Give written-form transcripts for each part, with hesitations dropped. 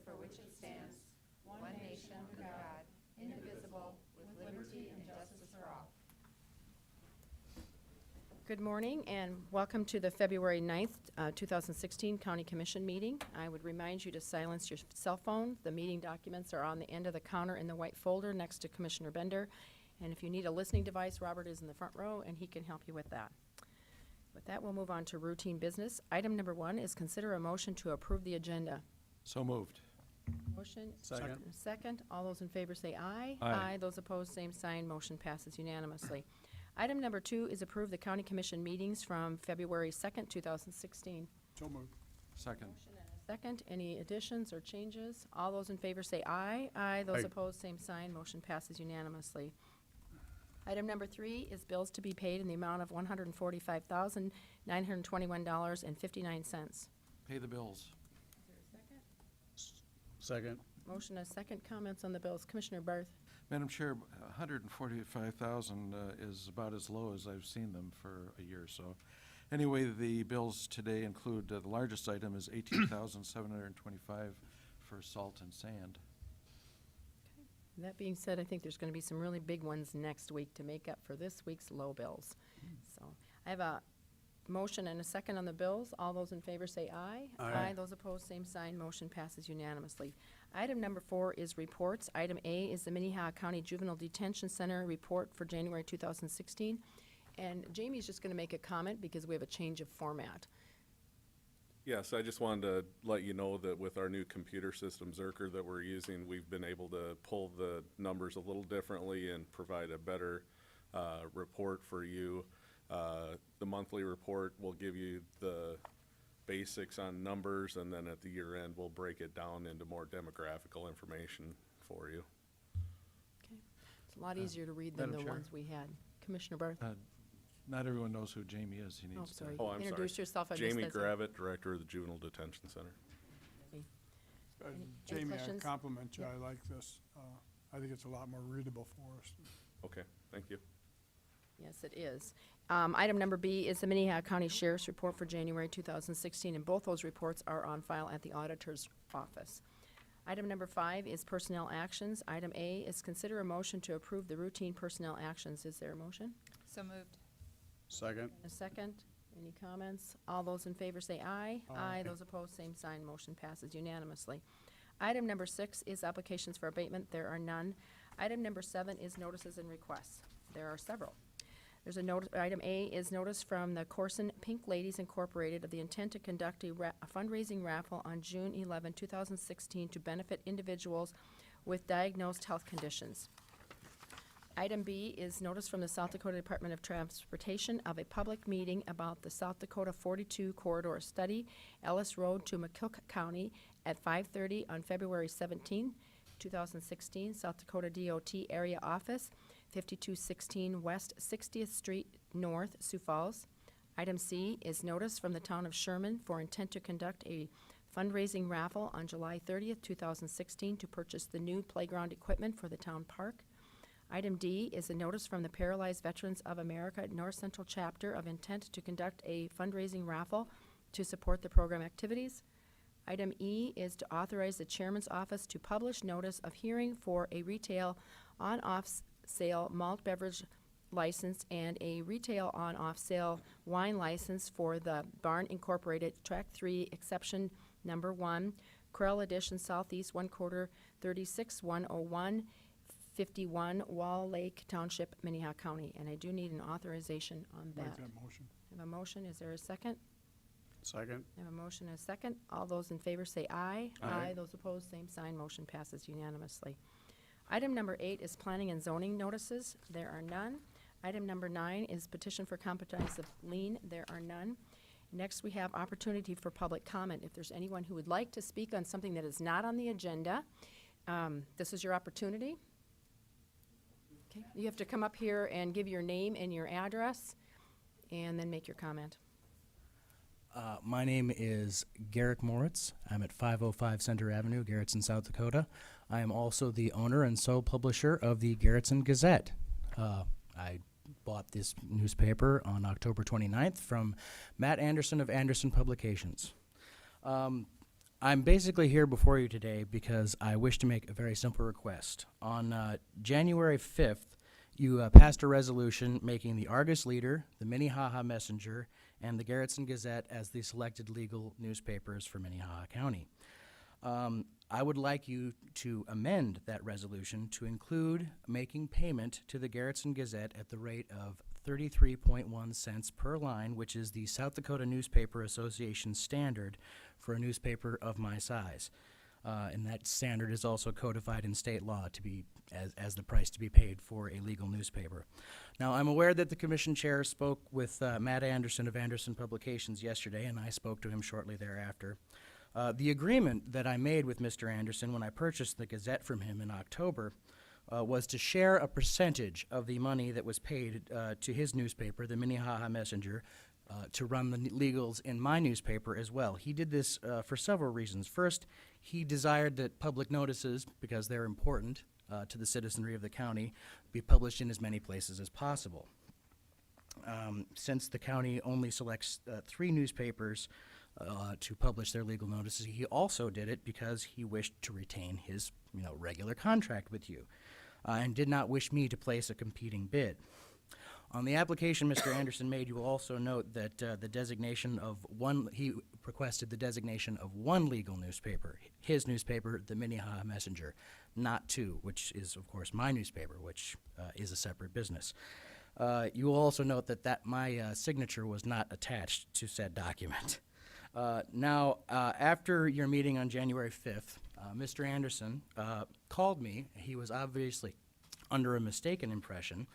for which it stands, one nation under God, indivisible, with liberty and justice for all. Good morning and welcome to the February 9th, 2016 County Commission meeting. I would remind you to silence your cell phone. The meeting documents are on the end of the counter in the white folder next to Commissioner Bender. And if you need a listening device, Robert is in the front row and he can help you with that. With that, we'll move on to routine business. Item number 1 is consider a motion to approve the agenda. So moved. Motion. Second. Second. All those in favor say aye. Aye. Those opposed, same sign. Motion passes unanimously. Item number 2 is approve the county commission meetings from February 2nd, 2016. So moved. Second. Second, any additions or changes? All those in favor say aye. Aye. Those Aye. opposed, same sign. Motion passes unanimously. Item number 3 is bills to be paid in the amount of $145,921.59. Pay the bills. Second. Motion and second. Comments on the bills. Commissioner Barth. Madam Chair, 145,000 is about as low as I've seen them for a year or so. Anyway, the bills today include, the largest item is $18,725 for salt and sand. That being said, I think there's going to be some really big ones next week to make up for this week's low bills. So I have a motion and a second on the bills. All those in favor say aye. Aye. Those opposed, same sign. Motion passes unanimously. Item number 4 is reports. Item A is the Minnehaha County Juvenile Detention Center report for January 2016. And Jamie's just going to make a comment because we have a change of format. Yes, I just wanted to let you know that with our new computer system, Zerker, that we're using, we've been able to pull the numbers a little differently and provide a better report for you. The monthly report will give you the basics on numbers, and then at the year end, we'll break it down into more demographical information for you. Okay. It's a lot easier to read than Madam the Chair? ones we had. Commissioner Barth. Not everyone knows who Jamie is. He Oh, needs to. sorry. Oh, I'm sorry. Introduce yourself. I Jamie missed that. Gravitt, Director of the Juvenile Detention Center. Any Jamie, I questions? compliment you. Yeah. I like this. I think it's a lot more readable for us. Okay, thank you. Yes, it is. Item number B is the Minnehaha County Sheriff's Report for January 2016, and both those reports are on file at the Auditor's Office. Item number 5 is personnel actions. Item A is consider a motion to approve the routine personnel actions. Is there a motion? So moved. Second. A second? Any comments? All those in favor say aye. Aye. Those opposed, same sign. Motion passes unanimously. Item number 6 is applications for abatement. There are none. Item number 7 is notices and requests. There are several. There's a notice. Item A is notice from the Corson Pink Ladies Incorporated of the intent to conduct a fundraising raffle on June 11, 2016 to benefit individuals with diagnosed health conditions. Item B is notice from the South Dakota Department of Transportation of a public meeting about the South Dakota 42 corridor study, Ellis Road to McCook County at 5:30 on February 17, 2016, South Dakota DOT Area Office, 5216 West 60th Street North, Sioux Falls. Item C is notice from the town of Sherman for intent to conduct a fundraising raffle on July 30th, 2016 to purchase the new playground equipment for the town park. Item D is a notice from the Paralyzed Veterans of America North Central Chapter of intent to conduct a fundraising raffle to support the program activities. Item E is to authorize the chairman's office to publish notice of hearing for a retail on-off sale malt beverage license and a retail on-off sale wine license for the Barn Incorporated Track 3 Exception Number 1, Corral Edition Southeast 1/4 36101, 51 Wall Lake Township, Minnehaha County. And I do need an authorization on Make that. that motion. I have a motion. Is there a second? Second. I have a motion and a second. All those in favor say aye. Aye. Those opposed, same sign. Motion passes unanimously. Item number 8 is planning and zoning notices. There are none. Item number 9 is petition for comprehensive lien. There are none. Next, we have opportunity for public comment. If there's anyone who would like to speak on something that is not on the agenda, this is your opportunity. Okay. You have to come up here and give your name and your address, and then make your comment. My name is Garrick Moritz. I'm at 505 Center Avenue, Garrettson, South Dakota. I am also the owner and sole publisher of the Garrettson Gazette. I bought this newspaper on October 29th from Matt Anderson of Anderson Publications. I'm basically here before you today because I wish to make a very simple request. On January 5th, you passed a resolution making the Argus Leader, the Minnehaha Messenger, and the Garrettson Gazette as the selected legal newspapers for Minnehaha County. I would like you to amend that resolution to include making payment to the Garrettson Gazette at the rate of 33.1 cents per line, which is the South Dakota Newspaper Association standard for a newspaper of my size. And that standard is also codified in state law to be as the price to be paid for a legal newspaper. Now, I'm aware that the commission chair spoke with Matt Anderson of Anderson Publications yesterday, and I spoke to him shortly thereafter. The agreement that I made with Mr. Anderson when I purchased the Gazette from him in October was to share a percentage of the money that was paid to his newspaper, the Minnehaha Messenger, to run the legals in my newspaper as well. He did this for several reasons. First, he desired that public notices, because they're important to the citizenry of the county, be published in as many places as possible. Since the county only selects 3 newspapers to publish their legal notices, he also did it because he wished to retain his regular contract with you and did not wish me to place a competing bid. On the application Mr. Anderson made, you will also note that the designation of one, he requested the designation of one legal newspaper, his newspaper, the Minnehaha Messenger, not 2, which is, of course, my newspaper, which is a separate business. You will also note that my signature was not attached to said document. Now, after your meeting on January 5th, Mr. Anderson called me. He was obviously under a mistaken impression.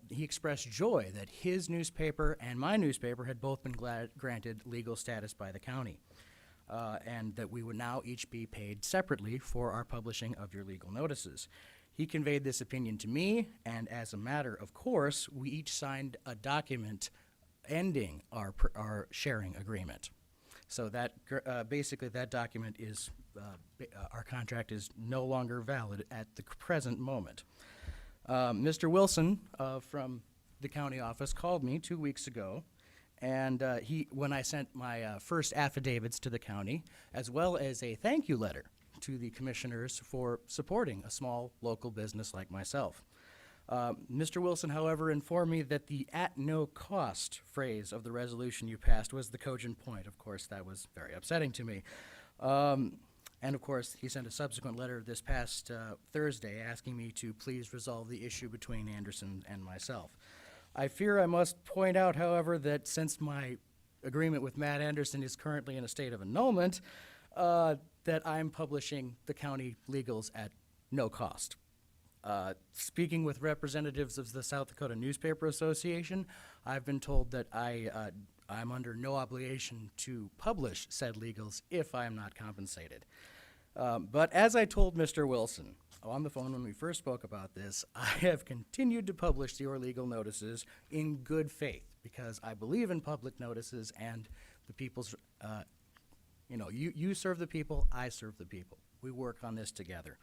He expressed joy that his newspaper and my newspaper had both been granted legal status by the county, and that we would now each be paid separately for our publishing of your legal notices. He conveyed this opinion to me, and as a matter of course, we each signed a document ending our sharing agreement. So that basically that document is, our contract is no longer valid at the present moment. Mr. Wilson from the county office called me 2 weeks ago, and when I sent my first affidavits to the county, as well as a thank you letter to the commissioners for supporting a small local business like myself. Mr. Wilson, however, informed me that the "at no cost" phrase of the resolution you passed was the cogent point. Of course, that was very upsetting to me. And of course, he sent a subsequent letter this past Thursday asking me to please resolve the issue between Anderson and myself. I fear I must point out, however, that since my agreement with Matt Anderson is currently in a state of annulment, that I'm publishing the county legals at no cost. Speaking with representatives of the South Dakota Newspaper Association, I've been told that I'm under no obligation to publish said legals if I am not compensated. But as I told Mr. Wilson on the phone when we first spoke about this, I have continued to publish your legal notices in good faith because I believe in public notices and the people's, you serve the people, I serve the people. We work on this together.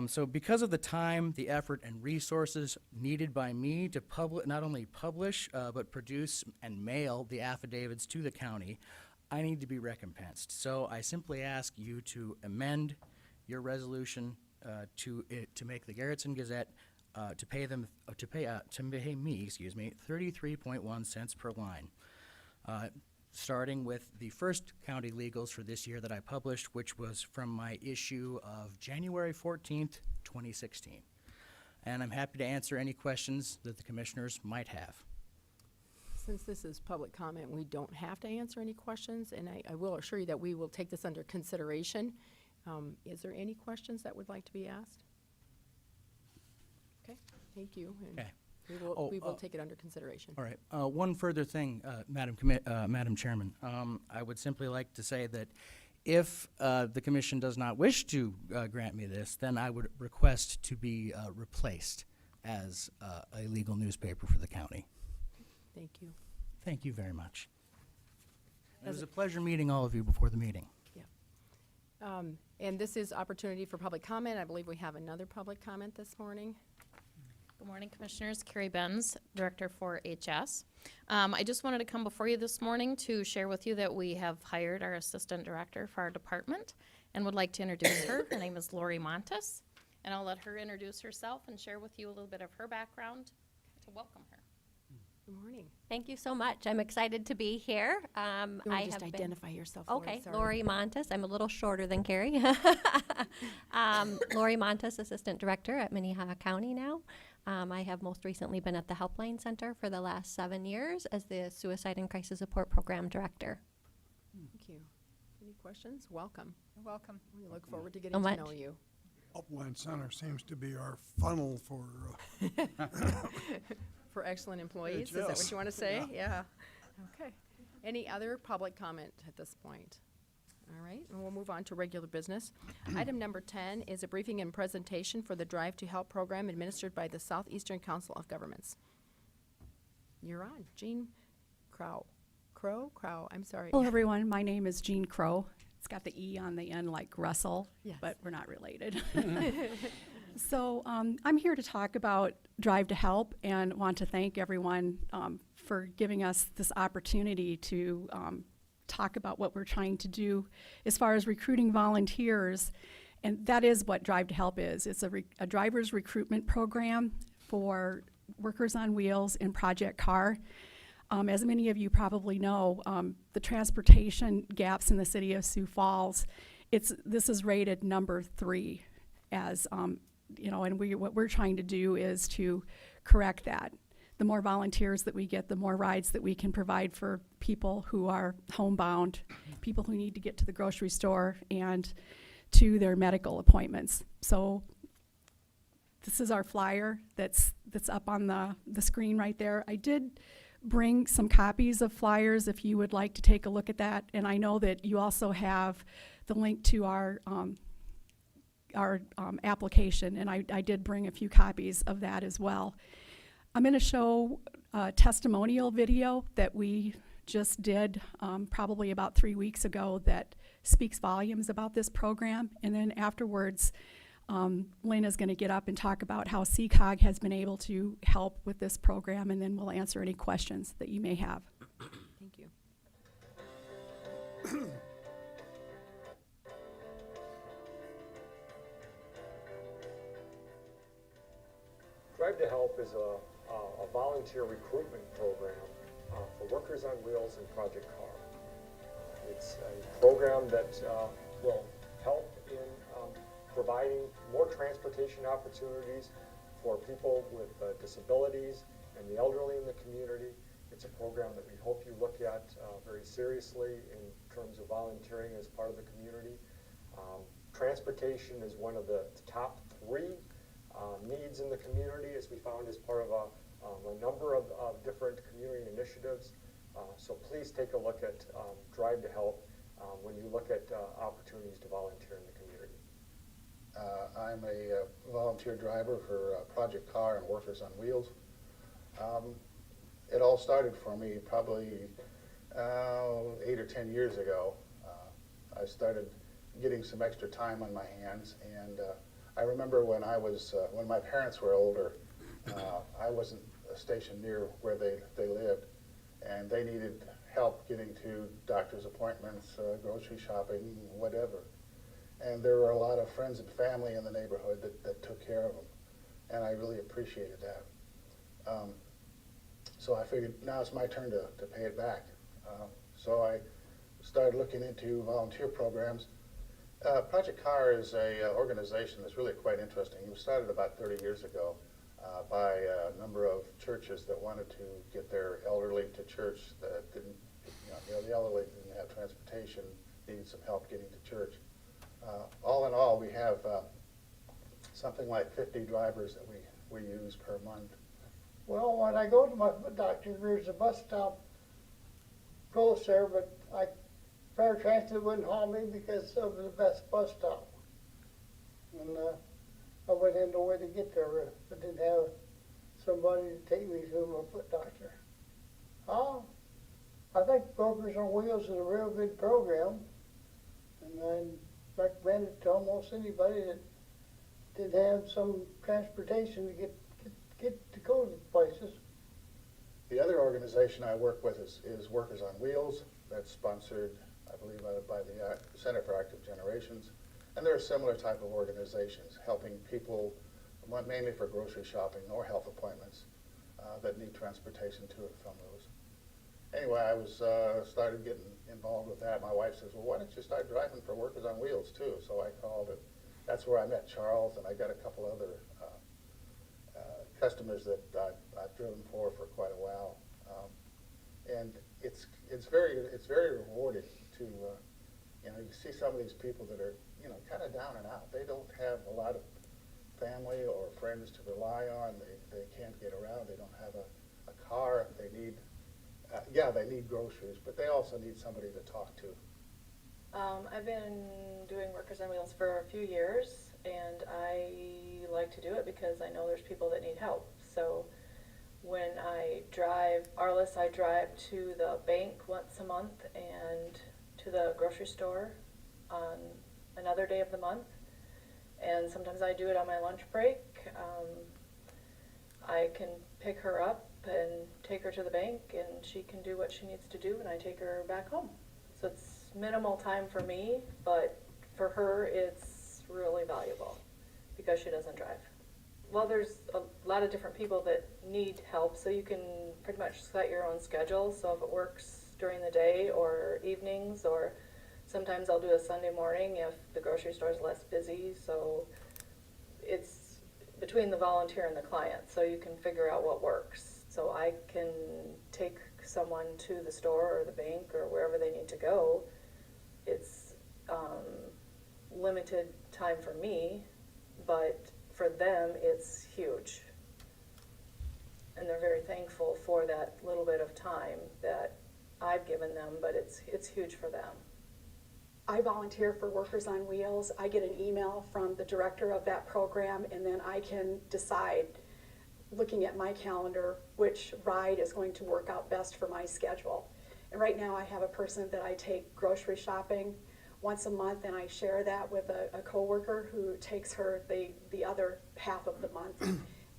So because of the time, the effort, and resources needed by me to not only publish, but produce and mail the affidavits to the county, I need to be recompensed. So I simply ask you to amend your resolution to make the Garrettson Gazette to pay me 33.1 cents per line. Starting with the first county legals for this year that I published, which was from my issue of January 14th, 2016. And I'm happy to answer any questions that the commissioners might have. Since this is public comment, we don't have to answer any questions, and I will assure you that we will take this under consideration. Is there any questions that would like to be asked? Okay, thank you. And Okay. we will take it under consideration. All right. One further thing, Madam Chairman. I would simply like to say that if the commission does not wish to grant me this, then I would request to be replaced as a legal newspaper for the county. Thank you. Thank you very much. It As was a- a pleasure meeting all of you before the meeting. And this is opportunity for public comment. I believe we have another public comment this morning. Good morning, Commissioners. Carrie Benz, Director for HS. I just wanted to come before you this morning to share with you that we have hired our Assistant Director for our department and would like to introduce her. Her name is Lori Montes, and I'll let her introduce herself and share with you a little bit of her background to welcome her. Good morning. Thank you so much. I'm excited to be here. Lori, just identify yourself. Okay, sorry. Lori Montes. I'm a little shorter than Carrie. Lori Montes, Assistant Director at Minnehaha County now. I have most recently been at the Helpline Center for the last 7 years as the Suicide and Crisis Support Program Director. Thank you. Any questions? Welcome. Welcome. We look forward to So getting to much. know you. Upland Center seems to be our funnel for, For excellent employees, is that what HS. you want to say? Yeah. Okay. Any other public comment at this point? All right, and we'll move on to regular business. Item number 10 is a briefing and presentation for the Drive to Help program administered by the Southeastern Council of Governments. You're on. Jean Crow. Crow, I'm sorry. Hello, everyone. My name is Jean Crow. It's got the E on the end like Russell, Yes. but we're not related. So I'm here to talk about Drive to Help and want to thank everyone for giving us this opportunity to talk about what we're trying to do as far as recruiting volunteers. And that is what Drive to Help is. It's a driver's recruitment program for workers on wheels and Project Car. As many of you probably know, the transportation gaps in the city of Sioux Falls, this is rated number 3 as, and what we're trying to do is to correct that. The more volunteers that we get, the more rides that we can provide for people who are homebound, people who need to get to the grocery store and to their medical appointments. So this is our flyer that's up on the screen right there. I did bring some copies of flyers if you would like to take a look at that. And I know that you also have the link to our application, and I did bring a few copies of that as well. I'm going to show a testimonial video that we just did probably about 3 weeks ago that speaks volumes about this program. And then afterwards, Lynn is going to get up and talk about how CCOG has been able to help with this program, and then we'll answer any questions that you may have. Thank you. Drive to Help is a volunteer recruitment program for workers on wheels and Project Car. It's a program that will help in providing more transportation opportunities for people with disabilities and the elderly in the community. It's a program that we hope you look at very seriously in terms of volunteering as part of the community. Transportation is one of the top 3 needs in the community, as we found as part of a number of different community initiatives. So please take a look at Drive to Help when you look at opportunities to volunteer in the community. I'm a volunteer driver for Project Car and Workers on Wheels. It all started for me probably 8 or 10 years ago. I started getting some extra time on my hands, and I remember when when my parents were older, I wasn't stationed near where they lived, and they needed help getting to doctor's appointments, grocery shopping, whatever. And there were a lot of friends and family in the neighborhood that took care of them, and I really appreciated that. So I figured now it's my turn to pay it back. So I started looking into volunteer programs. Project Car is a organization that's really quite interesting. It was started about 30 years ago by a number of churches that wanted to get their elderly to church that didn't, the elderly didn't have transportation, needed some help getting to church. All in all, we have something like 50 drivers that we use per month. Well, when I go to my doctor, there's a bus stop close there, but Fair Transit wouldn't haul me because it was the best bus stop. And I wouldn't have no way to get there if I didn't have somebody to take me to my foot doctor. I think Workers on Wheels is a real good program, and I recommend it to almost anybody that did have some transportation to get to go to places. The other organization I work with is Workers on Wheels. That's sponsored, I believe, by the Center for Active Generations. And they're a similar type of organizations, helping people, mainly for grocery shopping or health appointments, that need transportation to and from those. Anyway, I was started getting involved with that. My wife says, well, why don't you start driving for Workers on Wheels too? So I called it. That's where I met Charles, and I got a couple other customers that I've driven for quite a while. And it's very rewarding to, you see some of these people that are, kind of down and out. They don't have a lot of family or friends to rely on. They can't get around. They don't have a car. They need, they need groceries, but they also need somebody to talk to. I've been doing Workers on Wheels for a few years, and I like to do it because I know there's people that need help. So when I drive, Arliss, I drive to the bank once a month and to the grocery store on another day of the month. And sometimes I do it on my lunch break. I can pick her up and take her to the bank, and she can do what she needs to do, and I take her back home. So it's minimal time for me, but for her it's really valuable because she doesn't drive. Well, there's a lot of different people that need help, so you can pretty much set your own schedule. So if it works during the day or evenings, or sometimes I'll do a Sunday morning if the grocery store is less busy. So it's between the volunteer and the client, so you can figure out what works. So I can take someone to the store or the bank or wherever they need to go. It's limited time for me, but for them it's huge. And they're very thankful for that little bit of time that I've given them, but it's huge for them. I volunteer for Workers on Wheels. I get an email from the director of that program, and then I can decide, looking at my calendar, which ride is going to work out best for my schedule. And right now I have a person that I take grocery shopping once a month, and I share that with a coworker who takes her the other half of the month.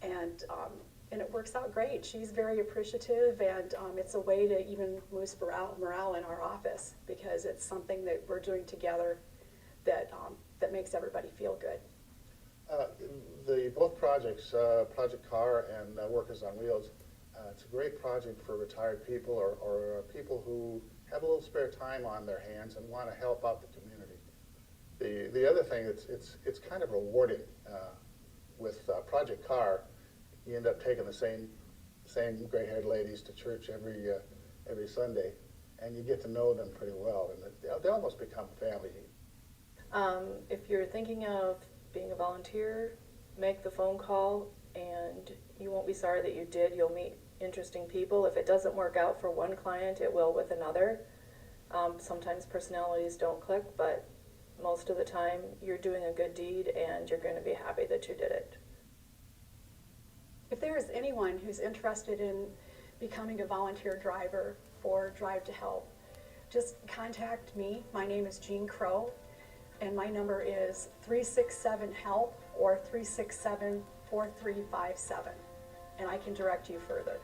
And it works out great. She's very appreciative, and it's a way to even boost morale in our office, because it's something that we're doing together that makes everybody feel good. Both projects, Project Car and Workers on Wheels, it's a great project for retired people or people who have a little spare time on their hands and want to help out the community. The other thing, it's kind of rewarding. With Project Car, you end up taking the same gray-haired ladies to church every Sunday, and you get to know them pretty well, and they almost become family. If you're thinking of being a volunteer, make the phone call, and you won't be sorry that you did. You'll meet interesting people. If it doesn't work out for one client, it will with another. Sometimes personalities don't click, but most of the time you're doing a good deed and you're going to be happy that you did it. If there is anyone who's interested in becoming a volunteer driver for Drive to Help, just contact me. My name is Jean Crow, and my number is 367-HELP or 367-4357, and I can direct you further.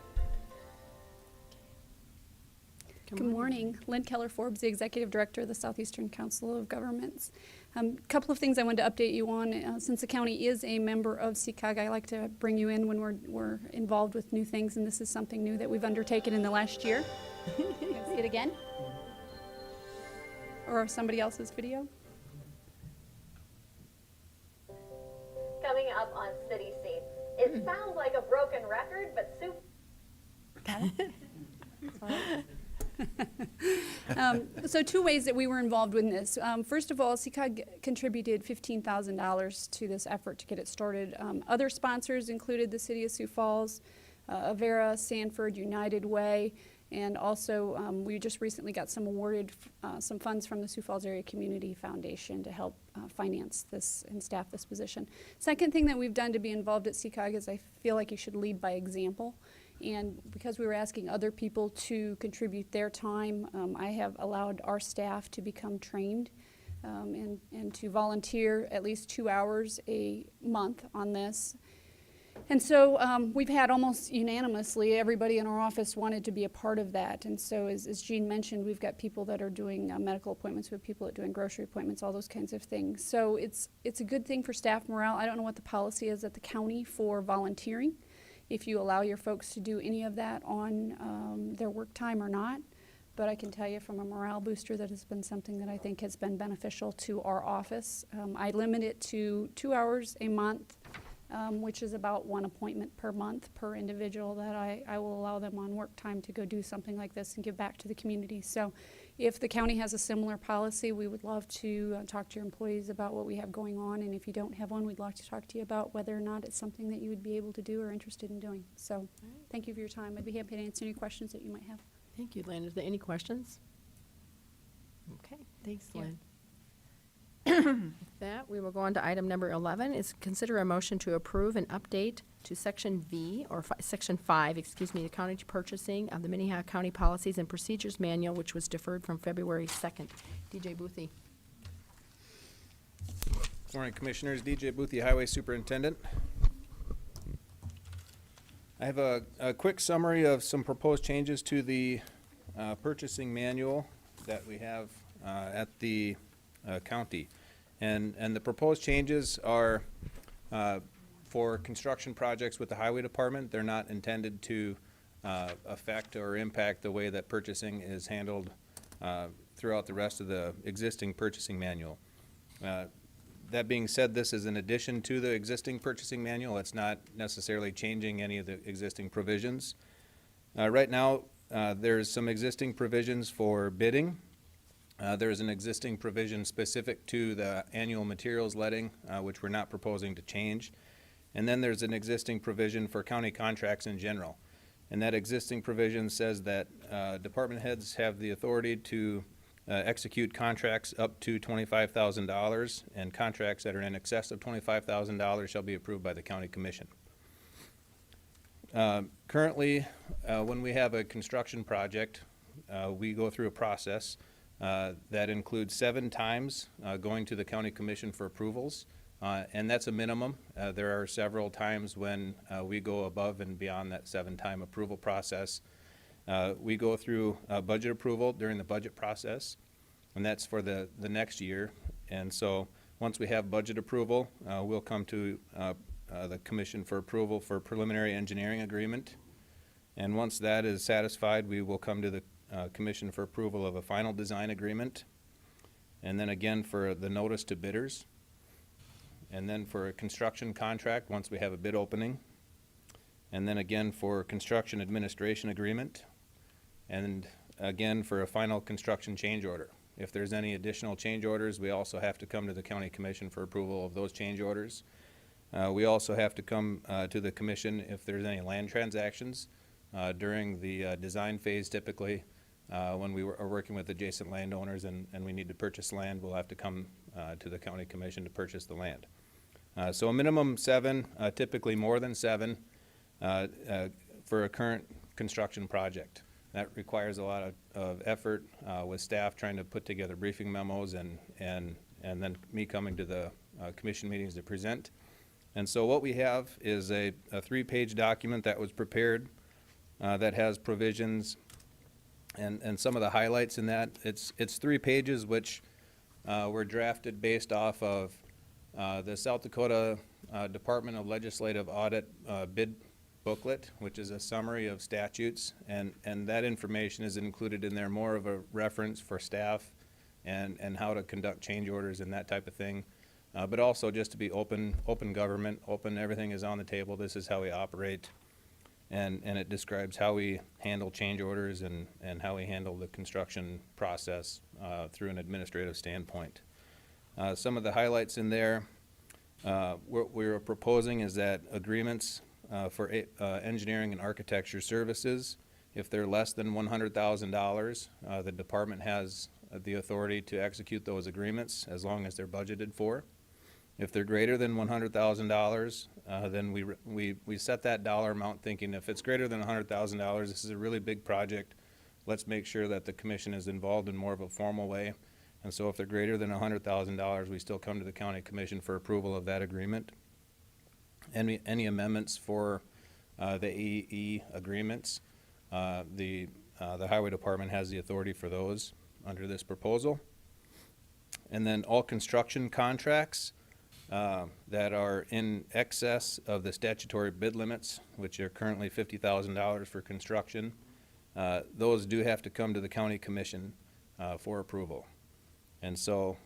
Good morning. Lynn Keller-Forbes, the Executive Director of the Southeastern Council of Governments. A couple of things I wanted to update you on. Since the county is a member of CCOG, I like to bring you in when we're involved with new things, and this is something new that we've undertaken in the last year. Can you see it again? Or somebody else's video? Coming up on City Scene. It sounds like a broken record, but So two ways that we were involved in this. First of all, CCOG contributed $15,000 to this effort to get it started. Other sponsors included the City of Sioux Falls, Avera, Sanford, United Way, and also we just recently got awarded some funds from the Sioux Falls Area Community Foundation to help finance this and staff this position. Second thing that we've done to be involved at CCOG is I feel like you should lead by example. And because we were asking other people to contribute their time, I have allowed our staff to become trained and to volunteer at least 2 hours a month on this. And so we've had almost unanimously, everybody in our office wanted to be a part of that. And so as Jean mentioned, we've got people that are doing medical appointments, we have people that are doing grocery appointments, all those kinds of things. So it's a good thing for staff morale. I don't know what the policy is at the county for volunteering, if you allow your folks to do any of that on their work time or not. But I can tell you from a morale booster that has been something that I think has been beneficial to our office. I limit it to 2 hours a month. Which is about 1 appointment per month per individual that I will allow them on work time to go do something like this and give back to the community. So if the county has a similar policy, we would love to talk to your employees about what we have going on. And if you don't have one, we'd like to talk to you about whether or not it's something that you would be able to do or interested in doing. So thank you for your time. I'd be happy to answer any questions that you might have. Thank you, Lynn. Is there any questions? Okay, thanks, Yeah. Lynn. With that, we will go on to item number 11, is consider a motion to approve an update to Section V, or Section 5, the county purchasing of the Minnehaha County Policies and Procedures Manual, which was deferred from February 2nd. DJ Boothie. Morning, Commissioners. DJ Boothie, Highway Superintendent. I have a quick summary of some proposed changes to the purchasing manual that we have at the county. And the proposed changes are for construction projects with the Highway Department. They're not intended to affect or impact the way that purchasing is handled throughout the rest of the existing purchasing manual. That being said, this is in addition to the existing purchasing manual. It's not necessarily changing any of the existing provisions. Right now, there's some existing provisions for bidding. There's an existing provision specific to the annual materials letting, which we're not proposing to change. And then there's an existing provision for county contracts in general. And that existing provision says that department heads have the authority to execute contracts up to $25,000, and contracts that are in excess of $25,000 shall be approved by the county commission. Currently, when we have a construction project, we go through a process that includes 7 times going to the county commission for approvals, and that's a minimum. There are several times when we go above and beyond that 7-time approval process. We go through budget approval during the budget process, and that's for the next year. And so once we have budget approval, we'll come to the commission for approval for preliminary engineering agreement. And once that is satisfied, we will come to the commission for approval of a final design agreement. And then again for the notice to bidders. And then for a construction contract, once we have a bid opening. And then again for construction administration agreement. And again for a final construction change order. If there's any additional change orders, we also have to come to the county commission for approval of those change orders. We also have to come to the commission if there's any land transactions during the design phase. Typically, when we are working with adjacent landowners and we need to purchase land, we'll have to come to the county commission to purchase the land. So a minimum 7, typically more than 7, for a current construction project. That requires a lot of effort with staff trying to put together briefing memos and then me coming to the commission meetings to present. And so what we have is a 3-page document that was prepared that has provisions and some of the highlights in that. It's 3 pages which were drafted based off of the South Dakota Department of Legislative Audit bid booklet, which is a summary of statutes, and that information is included in there, more of a reference for staff and how to conduct change orders and that type of thing. But also just to be open government, everything is on the table. This is how we operate, and it describes how we handle change orders and how we handle the construction process through an administrative standpoint. Some of the highlights in there, what we're proposing is that agreements for engineering and architecture services, if they're less than $100,000, the department has the authority to execute those agreements as long as they're budgeted for. If they're greater than $100,000, then we set that dollar amount thinking if it's greater than $100,000, this is a really big project. Let's make sure that the commission is involved in more of a formal way. And so if they're greater than $100,000, we still come to the county commission for approval of that agreement. Any amendments for the AE agreements, the Highway Department has the authority for those under this proposal. And then all construction contracts that are in excess of the statutory bid limits, which are currently $50,000 for construction, those do have to come to the county commission for approval. And so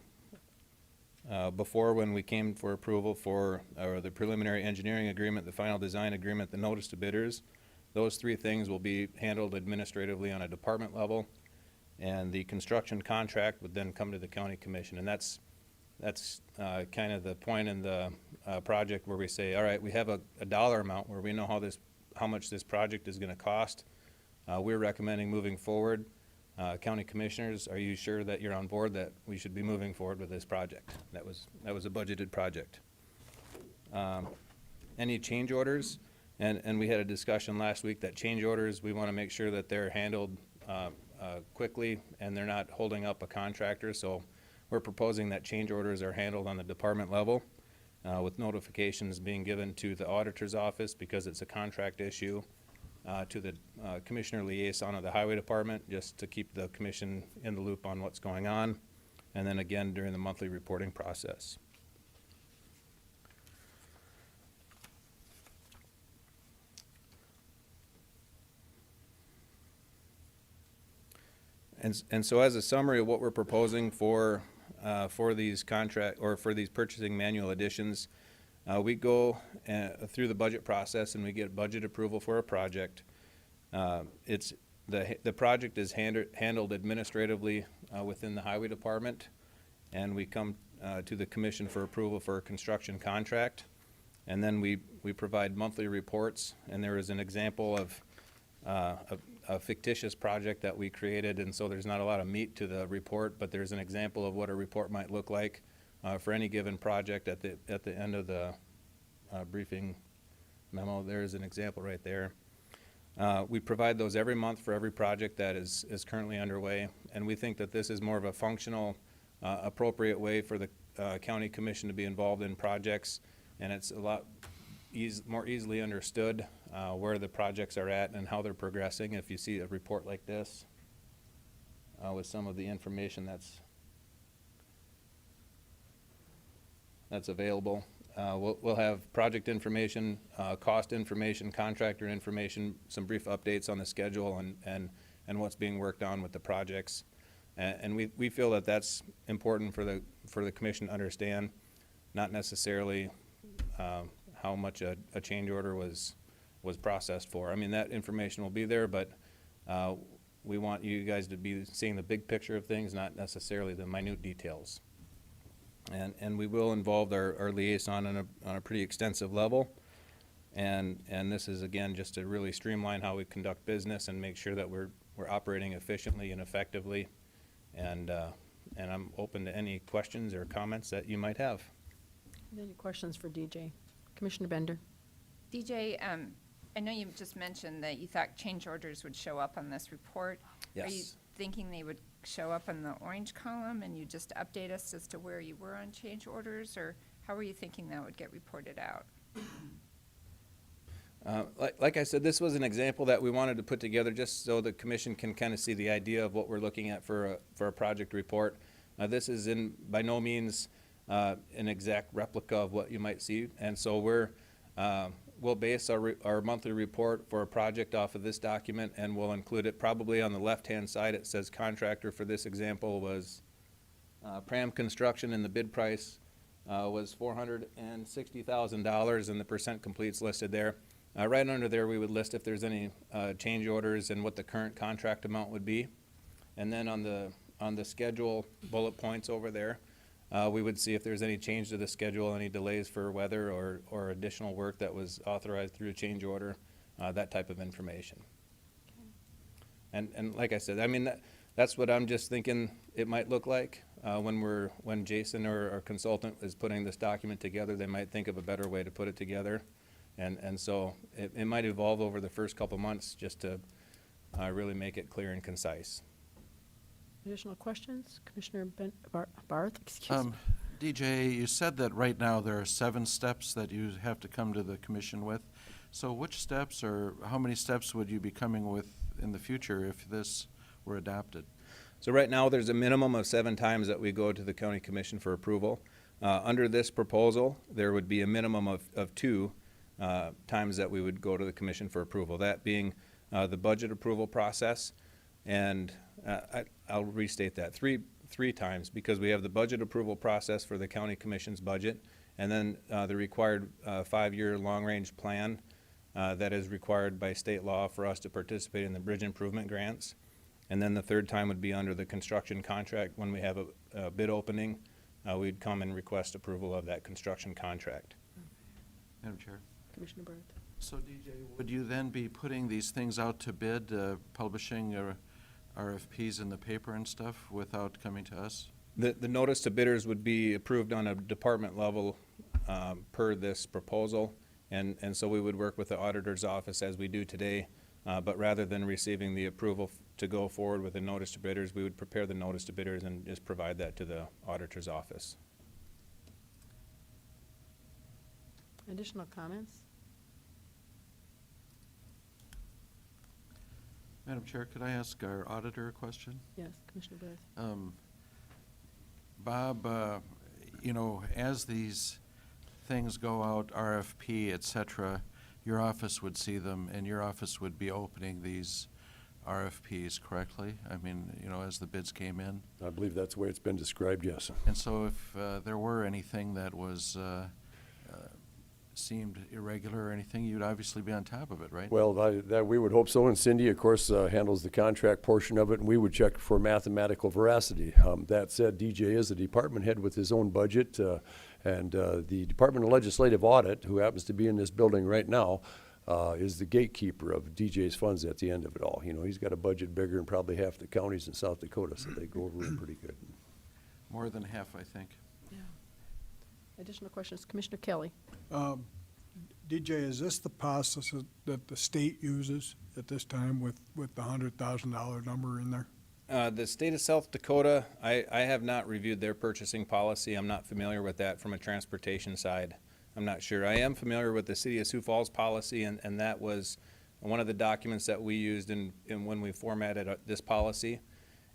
before, when we came for approval for the preliminary engineering agreement, the final design agreement, the notice to bidders, those three things will be handled administratively on a department level, and the construction contract would then come to the county commission. And that's kind of the point in the project where we say, all right, we have a dollar amount where we know how much this project is going to cost. We're recommending moving forward. County commissioners, are you sure that you're on board that we should be moving forward with this project? That was a budgeted project. Any change orders? And we had a discussion last week that change orders, we want to make sure that they're handled quickly and they're not holding up a contractor. So we're proposing that change orders are handled on the department level with notifications being given to the auditor's office because it's a contract issue, to the commissioner liaison of the highway department, just to keep the commission in the loop on what's going on, and then again during the monthly reporting process. And so as a summary of what we're proposing for these for these purchasing manual additions, we go through the budget process and we get budget approval for a project. The project is handled administratively within the highway department, and we come to the commission for approval for a construction contract. And then we provide monthly reports, and there is an example of a fictitious project that we created, and so there's not a lot of meat to the report, but there's an example of what a report might look like for any given project at the end of the briefing memo. There's an example right there. We provide those every month for every project that is currently underway, and we think that this is more of a functional, appropriate way for the county commission to be involved in projects, and it's a lot more easily understood where the projects are at and how they're progressing if you see a report like this with some of the information that's available. We'll have project information, cost information, contractor information, some brief updates on the schedule and what's being worked on with the projects. And we feel that that's important for the commission to understand, not necessarily how much a change order was processed for. I mean, that information will be there, but we want you guys to be seeing the big picture of things, not necessarily the minute details. And we will involve our liaison on a pretty extensive level. And this is, again, just to really streamline how we conduct business and make sure that we're operating efficiently and effectively. And I'm open to any questions or comments that you might have. Any questions for DJ? Commissioner Bender. DJ, I know you just mentioned that you thought change orders would show up on this report. Yes. Are you thinking they would show up in the orange column and you just update us as to where you were on change orders, or how were you thinking that would get reported out? Like I said, this was an example that we wanted to put together just so the commission can kind of see the idea of what we're looking at for a project report. This is by no means an exact replica of what you might see, and so we'll base our monthly report for a project off of this document, and we'll include it probably on the left-hand side. It says contractor for this example was Pram Construction, and the bid price was $460,000, and the percent complete's listed there. Right under there, we would list if there's any change orders and what the current contract amount would be. And then on the schedule bullet points over there, we would see if there's any change to the schedule, any delays for weather or additional work that was authorized through a change order, that type of information. And like I said, I mean, that's what I'm just thinking it might look like when Jason or our consultant is putting this document together. They might think of a better way to put it together. And so it might evolve over the first couple months just to really make it clear and concise. Additional questions? Commissioner Barth, excuse me. DJ, you said that right now there are 7 steps that you have to come to the commission with. So which steps or how many steps would you be coming with in the future if this were adopted? So right now, there's a minimum of 7 times that we go to the county commission for approval. Under this proposal, there would be a minimum of 2 times that we would go to the commission for approval, that being the budget approval process. And I'll restate that, three times, because we have the budget approval process for the county commission's budget, and then the required 5-year long-range plan that is required by state law for us to participate in the bridge improvement grants. And then the 3rd time would be under the construction contract. When we have a bid opening, we'd come and request approval of that construction contract. Madam Chair. Commissioner Barth. So DJ, would you then be putting these things out to bid, publishing RFPs in the paper and stuff without coming to us? The notice to bidders would be approved on a department level per this proposal. And so we would work with the auditor's office as we do today. But rather than receiving the approval to go forward with a notice to bidders, we would prepare the notice to bidders and just provide that to the auditor's office. Additional comments? Madam Chair, could I ask our auditor a question? Yes, Commissioner Barth. Bob, you know, as these things go out, RFP, et cetera, your office would see them and your office would be opening these RFPs correctly? I mean, you know, as the bids came in? I believe that's the way it's been described, yes. And so if there were anything that was seemed irregular or anything, you'd obviously be on top of it, right? Well, that we would hope so, and Cindy, of course, handles the contract portion of it, and we would check for mathematical veracity. That said, DJ is a department head with his own budget, and the Department of Legislative Audit, who happens to be in this building right now, is the gatekeeper of DJ's funds at the end of it all. You know, he's got a budget bigger than probably half the counties in South Dakota, so they go over it pretty good. More than half, I think. Yeah. Additional questions? Commissioner Kelly. DJ, is this the process that the state uses at this time with the $100,000 number in there? The state of South Dakota, I have not reviewed their purchasing policy. I'm not familiar with that from a transportation side. I'm not sure. I am familiar with the City of Sioux Falls policy, and that was one of the documents that we used in when we formatted this policy.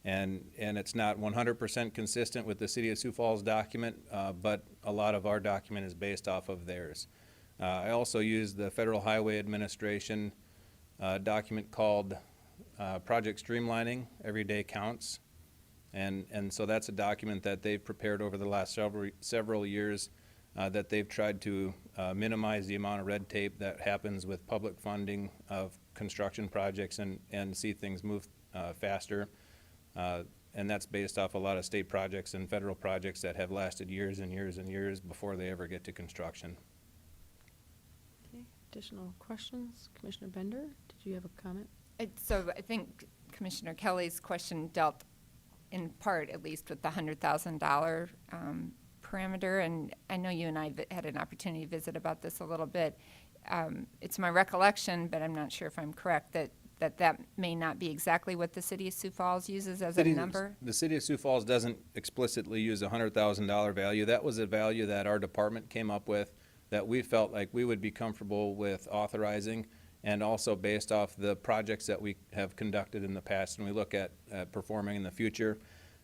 And it's not 100% consistent with the City of Sioux Falls document, but a lot of our document is based off of theirs. I also use the Federal Highway Administration document called Project Streamlining, Every Day Counts. And so that's a document that they've prepared over the last several years that they've tried to minimize the amount of red tape that happens with public funding of construction projects and see things move faster. And that's based off a lot of state projects and federal projects that have lasted years and years and years before they ever get to construction. Okay. Additional questions? Commissioner Bender, did you have a comment? So I think Commissioner Kelly's question dealt in part, at least, with the $100,000 parameter, and I know you and I had an opportunity to visit about this a little bit. It's my recollection, but I'm not sure if I'm correct, that may not be exactly what the City of Sioux Falls uses as a number? The City of Sioux Falls doesn't explicitly use a $100,000 value. That was a value that our department came up with that we felt like we would be comfortable with authorizing, and also based off the projects that we have conducted in the past and we look at performing in the future.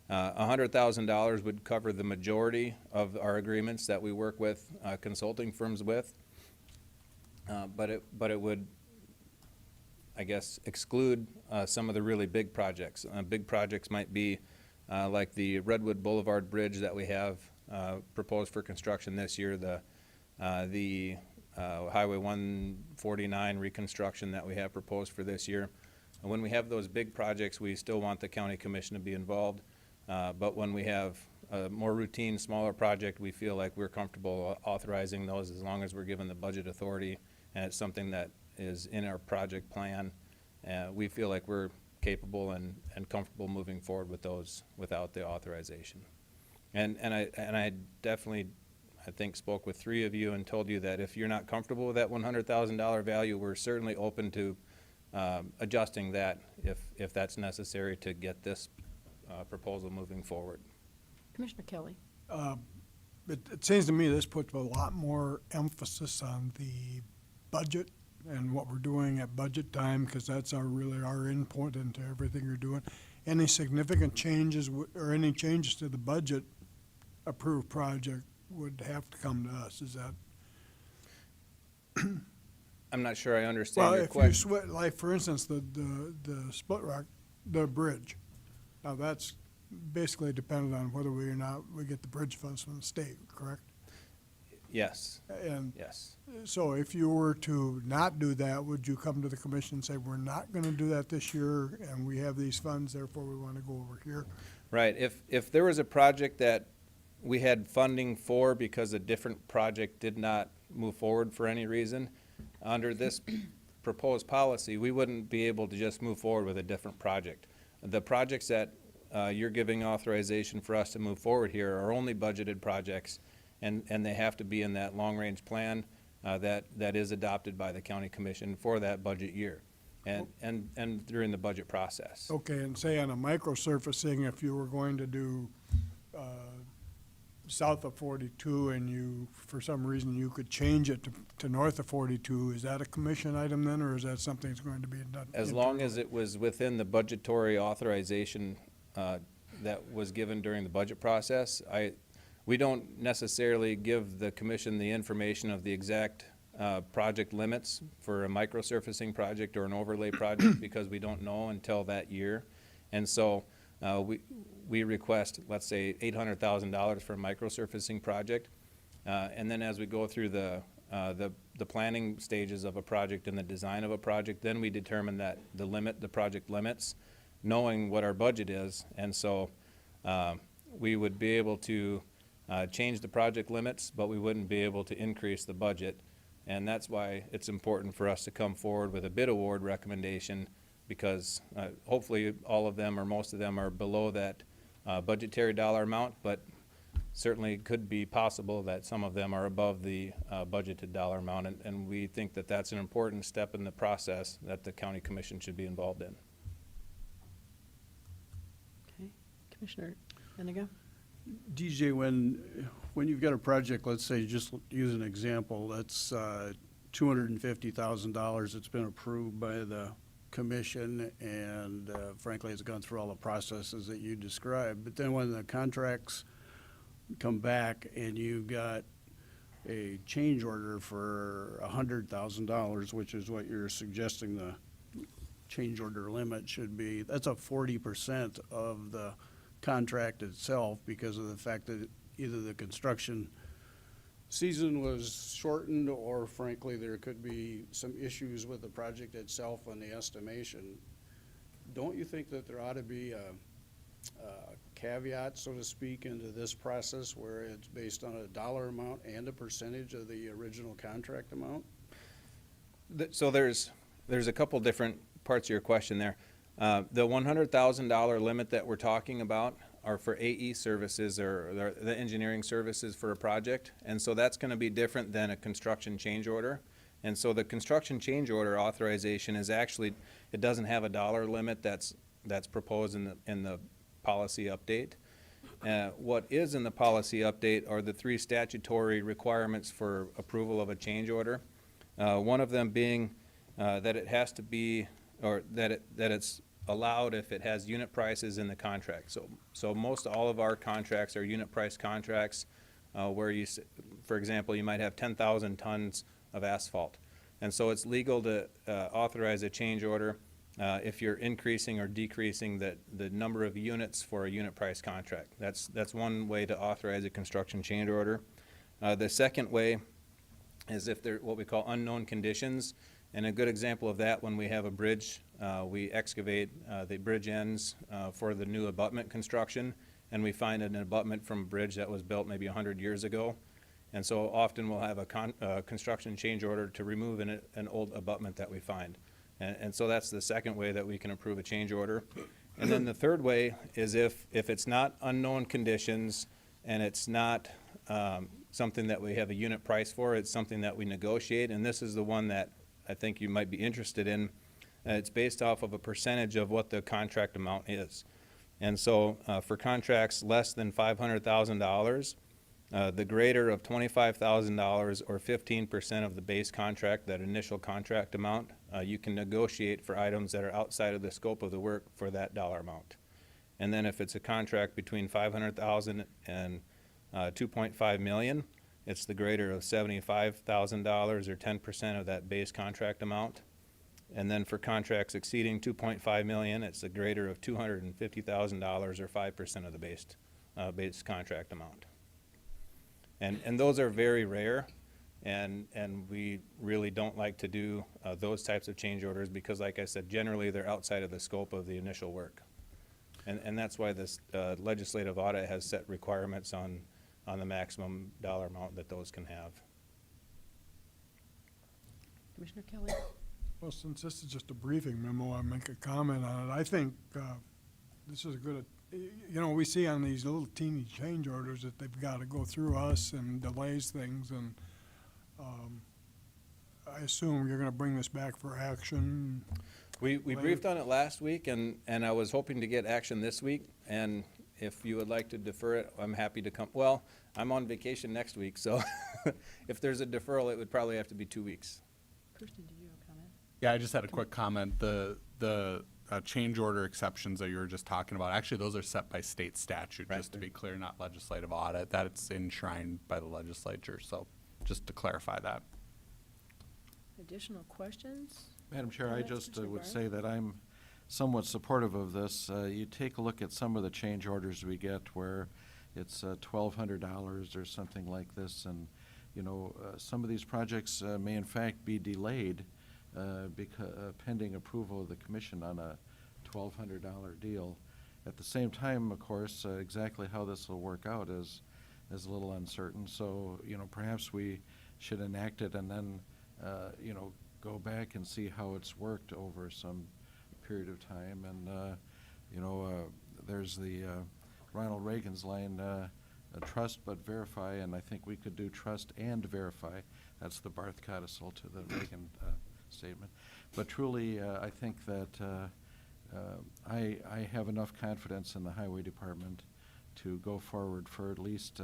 $100,000 would cover the majority of our agreements that we work with consulting firms with, but it would, I guess, exclude some of the really big projects. Big projects might be like the Redwood Boulevard Bridge that we have proposed for construction this year, the Highway 149 reconstruction that we have proposed for this year. And when we have those big projects, we still want the county commission to be involved. But when we have a more routine, smaller project, we feel like we're comfortable authorizing those as long as we're given the budget authority and it's something that is in our project plan. We feel like we're capable and comfortable moving forward with those without the authorization. And I definitely, I think, spoke with 3 of you and told you that if you're not comfortable with that $100,000 value, we're certainly open to adjusting that if that's necessary to get this proposal moving forward. Commissioner Kelly. it seems to me this puts a lot more emphasis on the budget and what we're doing at budget time, because that's really our input into everything you're doing. Any significant changes or any changes to the budget approved project would have to come to us, is that? I'm not sure I understand Well, your if you question. like, for instance, the Split Rock, the bridge. Now, that's basically dependent on whether we or not we get the bridge funds from the state, correct? Yes, And yes. so if you were to not do that, would you come to the commission and say, we're not gonna do that this year, and we have these funds, therefore we wanna go over here? Right. If there was a project that we had funding for because a different project did not move forward for any reason, under this proposed policy, we wouldn't be able to just move forward with a different project. The projects that you're giving authorization for us to move forward here are only budgeted projects, and they have to be in that long-range plan that is adopted by the county commission for that budget year and during the budget process. Okay, and say on a microsurfacing, if you were going to do, south of 42 and you, for some reason, you could change it to north of 42, is that a commission item then, or is that something that's going to be done? As long as it was within the budgetary authorization that was given during the budget process, we don't necessarily give the commission the information of the exact project limits for a microsurfacing project or an overlay project because we don't know until that year. And so we request, let's say, $800,000 for a microsurfacing project. And then as we go through the planning stages of a project and the design of a project, then we determine that the project limits, knowing what our budget is. And so we would be able to change the project limits, but we wouldn't be able to increase the budget. And that's why it's important for us to come forward with a bid award recommendation, because hopefully all of them or most of them are below that budgetary dollar amount, but certainly could be possible that some of them are above the budgeted dollar amount. And we think that that's an important step in the process that the county commission should be involved in. Okay, Commissioner Benega? DJ, when you've got a project, let's say, just use an example, that's $250,000, it's been approved by the commission, and frankly, it's gone through all the processes that you described. But then when the contracts come back and you've got a change order for $100,000, which is what you're suggesting the change order limit should be, that's a 40% of the contract itself, because of the fact that either the construction season was shortened, or frankly, there could be some issues with the project itself on the estimation. Don't you think that there ought to be a caveat, so to speak, into this process where it's based on a dollar amount and a percentage of the original contract amount? So there's a couple different parts of your question there. The $100,000 limit that we're talking about are for AE services, or the engineering services for a project. And so that's going to be different than a construction change order. And so the construction change order authorization is actually, it doesn't have a dollar limit that's proposed in the policy update. What is in the policy update are the 3 statutory requirements for approval of a change order. One of them being that it has to be, or that it's allowed if it has unit prices in the contract. So most all of our contracts are unit price contracts, where you, for example, you might have 10,000 tons of asphalt. And so it's legal to authorize a change order if you're increasing or decreasing the number of units for a unit price contract. That's one way to authorize a construction change order. The second way is if they're what we call unknown conditions. And a good example of that, when we have a bridge, we excavate the bridge ends for the new abutment construction, and we find an abutment from a bridge that was built maybe 100 years ago. And so often we'll have a construction change order to remove an old abutment that we find. And so that's the second way that we can approve a change order. And then the third way is if it's not unknown conditions and it's not something that we have a unit price for, it's something that we negotiate. And this is the one that I think you might be interested in. It's based off of a percentage of what the contract amount is. And so for contracts less than $500,000, The greater of $25,000 or 15% of the base contract, that initial contract amount, you can negotiate for items that are outside of the scope of the work for that dollar amount. And then if it's a contract between $500,000 and $2.5 million, it's the greater of $75,000 or 10% of that base contract amount. And then for contracts exceeding $2.5 million, it's the greater of $250,000 or 5% of the base contract amount. And those are very rare, and we really don't like to do those types of change orders because, like I said, generally they're outside of the scope of the initial work. And that's why this legislative audit has set requirements on the maximum dollar amount that those can have. Commissioner Kelly? Well, since this is just a briefing memo, I'll make a comment on it. I think this is a good, you know, we see on these little teeny change orders that they've got to go through us and delays things, and I assume you're going to bring this back for action. We briefed on it last week, and I was hoping to get action this week, and if you would like to defer it, I'm happy to come. Well, I'm on vacation next week, so if there's a deferral, it would probably have to be 2 weeks. Kirsten, did you have a comment? Yeah, I just had a quick comment. The change order exceptions that you were just talking about, actually those are set by state statute, Right. just to be clear, not legislative audit. That's enshrined by the legislature, so just to clarify that. Additional questions? Madam Chair, I Comments, just Commissioner would Barr? say that I'm somewhat supportive of this. You take a look at some of the change orders we get where it's $1,200 or something like this, and you know, some of these projects may in fact be delayed pending approval of the commission on a $1,200 deal. At the same time, of course, exactly how this will work out is a little uncertain. So, you know, perhaps we should enact it and then, you know, go back and see how it's worked over some period of time. And, you know, there's the Ronald Reagan's line, trust but verify, and I think we could do trust and verify. That's the Barth codicil to the Reagan statement. But truly, I think that I have enough confidence in the Highway Department to go forward for at least,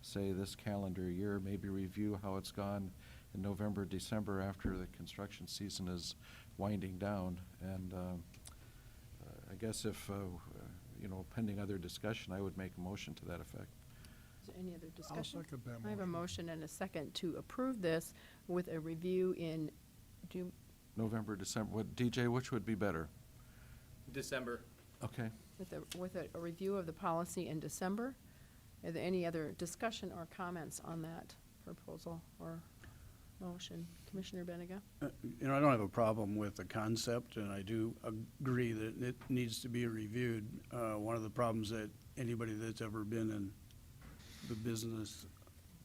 say, this calendar year, maybe review how it's gone in November, December after the construction season is winding down. And I guess if, you know, pending other discussion, I would make a motion to that effect. Is there any other discussion? I'll second that I have a motion. motion and a second to approve this with a review in June. November, December, what, DJ, which would be better? December. Okay. With a review of the policy in December. Are there any other discussion or comments on that proposal or motion? Commissioner Benega? You know, I don't have a problem with the concept, and I do agree that it needs to be reviewed. One of the problems that anybody that's ever been in the business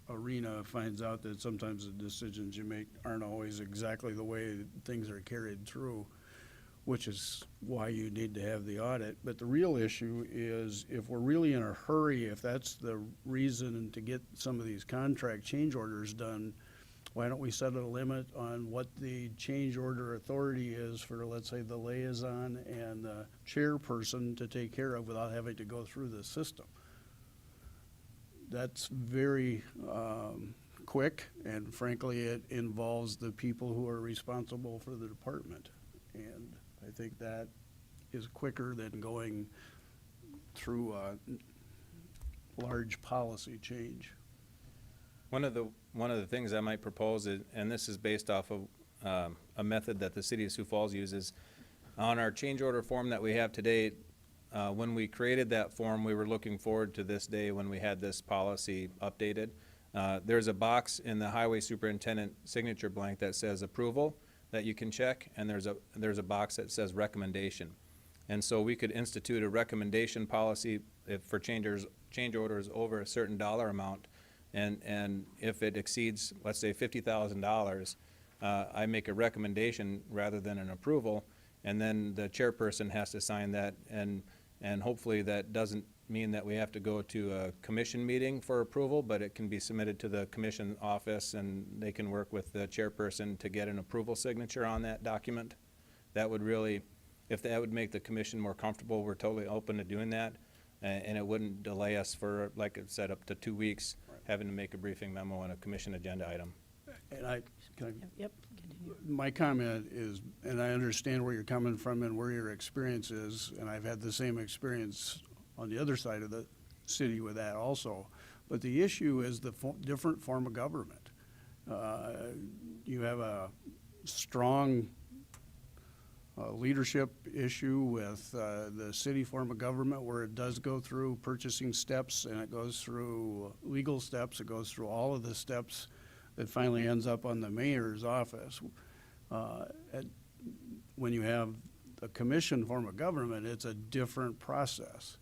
arena finds out that sometimes the decisions you make aren't always exactly the way things are carried through, which is why you need to have the audit. But the real issue is if we're really in a hurry, if that's the reason to get some of these contract change orders done, why don't we set a limit on what the change order authority is for, let's say, the liaison and the chairperson to take care of without having to go through the system? That's very quick, and frankly, it involves the people who are responsible for the department. And I think that is quicker than going through a large policy change. One of the things I might propose is, and this is based off of a method that the City of Sioux Falls uses, on our change order form that we have today. When we created that form, we were looking forward to this day when we had this policy updated. There's a box in the highway superintendent signature blank that says approval that you can check, and there's a box that says recommendation. And so we could institute a recommendation policy for change orders over a certain dollar amount, and if it exceeds, let's say, $50,000, I make a recommendation rather than an approval, and then the chairperson has to sign that, and hopefully that doesn't mean that we have to go to a commission meeting for approval, but it can be submitted to the commission office, and they can work with the chairperson to get an approval signature on that document. That would really, if that would make the commission more comfortable, we're totally open to doing that, and it wouldn't delay us for, like I said, up to 2 weeks. Right. having to make a briefing memo on a commission agenda item. And can I Yep, continue. my comment is, and I understand where you're coming from and where your experience is, and I've had the same experience on the other side of the city with that also. But the issue is the different form of government. You have a strong leadership issue with the city form of government where it does go through purchasing steps and it goes through legal steps, it goes through all of the steps that finally ends up on the mayor's office. When you have a commission form of government, it's a different process.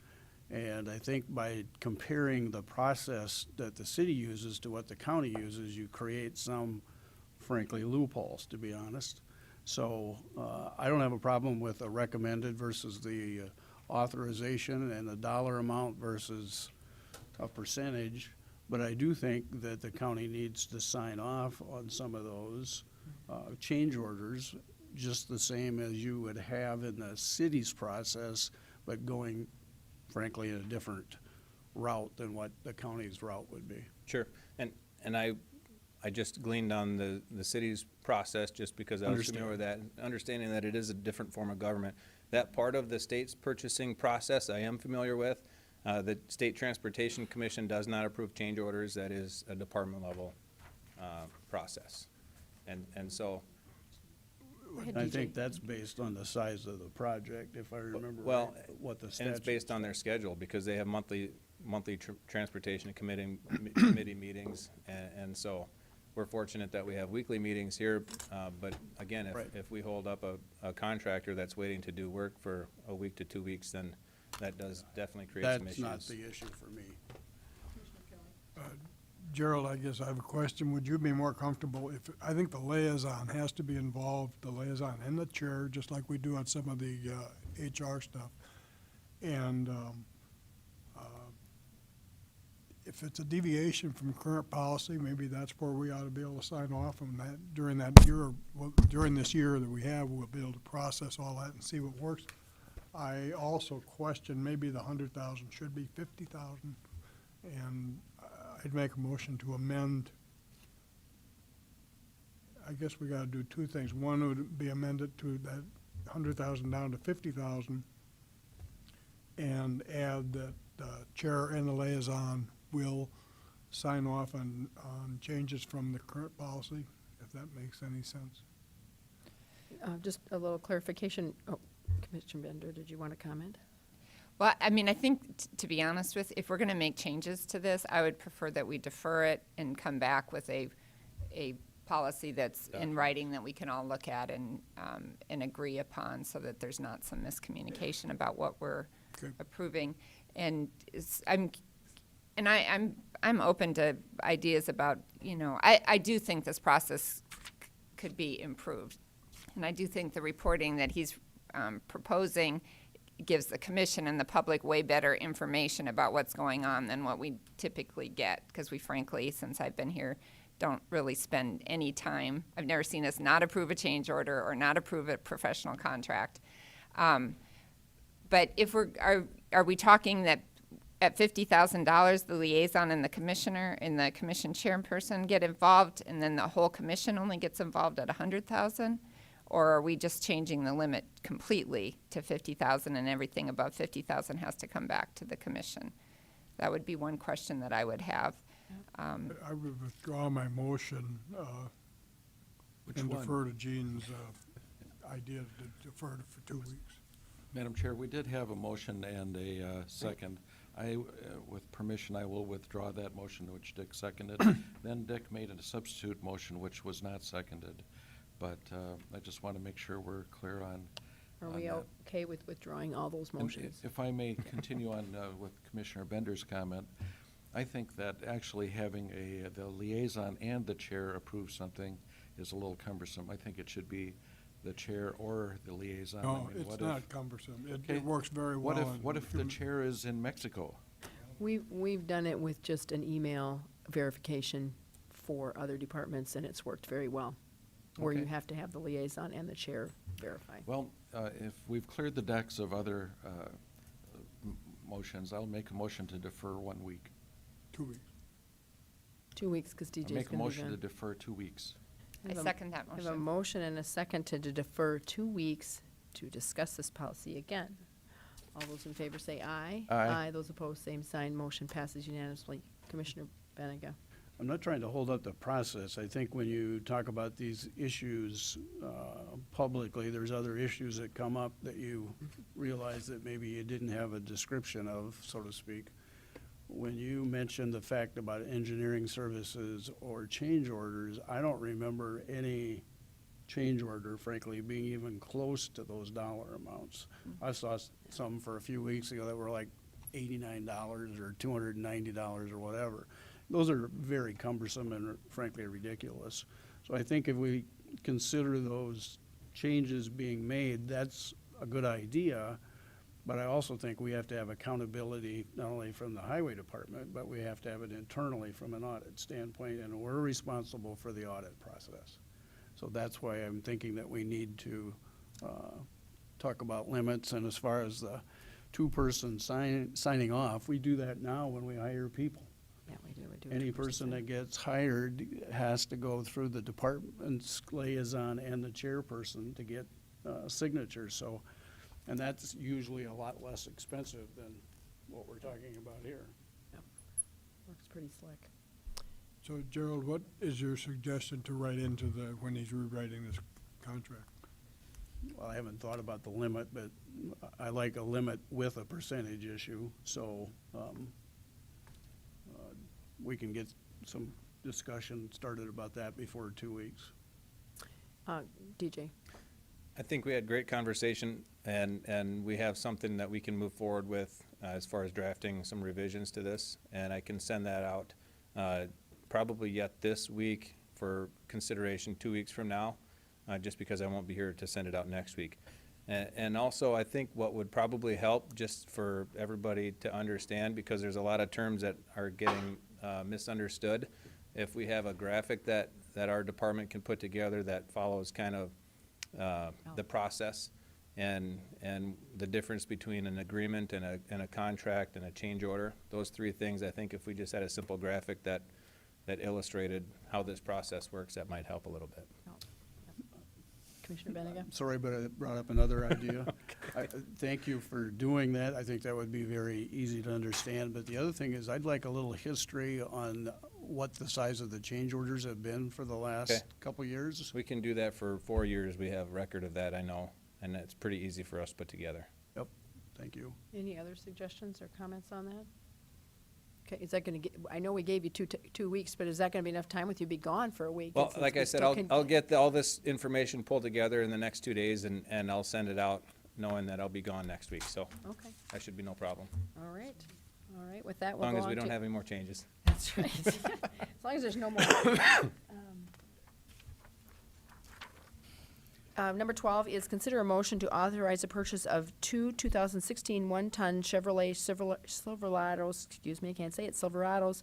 And I think by comparing the process that the city uses to what the county uses, you create some, frankly, loopholes, to be honest. So I don't have a problem with a recommended versus the authorization and a dollar amount versus a percentage. But I do think that the county needs to sign off on some of those change orders, just the same as you would have in the city's process, but going, frankly, in a different route than what the county's route would be. Sure, and I just gleaned on the city's process just because I was familiar with that, understanding that it is a different form of government. That part of the state's purchasing process I am familiar with. The State Transportation Commission does not approve change orders. That is a department level process. And so. I think that's based on the size of the project, if I remember Well, right, what the and statute. it's based on their schedule because they have monthly transportation committee meetings. And so we're fortunate that we have weekly meetings here. But again, if we hold up a contractor that's waiting to do work for a week to 2 weeks, then that does definitely create some issues. That's not the issue for me. Gerald, I guess I have a question. Would you be more comfortable if, I think the liaison has to be involved, the liaison and the chair, just like we do on some of the HR stuff. And if it's a deviation from current policy, maybe that's where we ought to be able to sign off on that during that year, well, during this year that we have, we'll be able to process all that and see what works. I also question maybe the 100,000 should be 50,000, and I'd make a motion to amend. I guess we gotta do two things. One would be amended to that 100,000 down to 50,000, and add that the chair and the liaison will sign off on changes from the current policy, if that makes any sense. Just a little clarification. Oh, Commissioner Bender, did you want to comment? Well, I mean, I think, to be honest with, if we're going to make changes to this, I would prefer that we defer it and come back with a policy that's in writing that we can all look at and agree upon, so that there's not some miscommunication about what we're approving. And I'm open to ideas about, I do think this process could be improved, and I do think the reporting that he's proposing gives the commission and the public way better information about what's going on than what we typically get, because we frankly, since I've been here, don't really spend any time. I've never seen us not approve a change order or not approve a professional contract. But if are we talking that at $50,000, the liaison and the commissioner and the commission chairperson get involved, and then the whole commission only gets involved at $100,000? Or are we just changing the limit completely to 50,000 and everything above 50,000 has to come back to the commission? That would be one question that I would have. I would withdraw my motion and defer to Jean's idea to defer it for 2 weeks. Madam Chair, we did have a motion and a second. With permission, I will withdraw that motion, which Dick seconded. Then Dick made a substitute motion, which was not seconded. But I just want to make sure we're clear on. Are we that. okay with withdrawing all those And motions? if I may continue on with Commissioner Bender's comment, I think that actually having the liaison and the chair approve something is a little cumbersome. I think it should be the chair or the liaison. No, I mean, it's not cumbersome. Okay, It works very well. What if the chair is in Mexico? We've done it with just an email verification for other departments, and it's worked very well, where you Okay. have to have the liaison and the chair verify. Well, if we've cleared the decks of other motions, I'll make a motion to defer 1 week. 2 weeks. 2 weeks, because DJ's I gonna make be a motion gone. to defer 2 weeks. I second that I have a motion. motion and a second to defer 2 weeks to discuss this policy again. All those in favor say aye. Aye. Those opposed, same sign. Motion passes unanimously. Commissioner Benega. I'm not trying to hold up the process. I think when you talk about these issues publicly, there's other issues that come up that you realize that maybe you didn't have a description of, so to speak. When you mentioned the fact about engineering services or change orders, I don't remember any change order, frankly, being even close to those dollar amounts. I saw some for a few weeks ago that were like $89 or $290 or whatever. Those are very cumbersome and frankly ridiculous. So I think if we consider those changes being made, that's a good idea. But I also think we have to have accountability, not only from the highway department, but we have to have it internally from an audit standpoint, and we're responsible for the audit process. So that's why I'm thinking that we need to talk about limits. And as far as the two-person signing off, we do that now when we hire people. Yeah, we do. Any person that gets hired has to go through the department's liaison and the chairperson to get signatures. So, and that's usually a lot less expensive than what we're talking about here. Works pretty slick. So Gerald, what is your suggestion to write into when he's rewriting this contract? Well, I haven't thought about the limit, but I like a limit with a percentage issue. So we can get some discussion started about that before 2 weeks. DJ. I think we had great conversation, and we have something that we can move forward with as far as drafting some revisions to this, and I can send that out probably yet this week for consideration 2 weeks from now, just because I won't be here to send it out next week. And also, I think what would probably help, just for everybody to understand, because there's a lot of terms that are getting misunderstood, if we have a graphic that our department can put together that follows kind of the process and the difference between an agreement and a contract and a change order. Those three things, I think if we just had a simple graphic that illustrated how this process works, that might help a little bit. Commissioner Benega. Sorry, but I brought up another idea. Thank you for doing that. I think that would be very easy to understand. But the other thing is I'd like a little history on what the size of the change orders have been for the last couple years. We can do that for 4 years. We have record of that, I know, and it's pretty easy for us to put together. Yep, thank you. Any other suggestions or comments on that? Okay, is that gonna get, I know we gave you 2 weeks, but is that gonna be enough time with you be gone for a week? Well, And since like we I said, still can- I'll get all this information pulled together in the next 2 days, and I'll send it out knowing that I'll be gone next week, so Okay, that should be no problem. all right, with that, As we'll long go as we on don't to- have any more changes. That's right. As long as there's no more. Number 12 is consider a motion to authorize the purchase of two 2016 one-ton Chevrolet Silverados, excuse me, I can't say it, Silverados,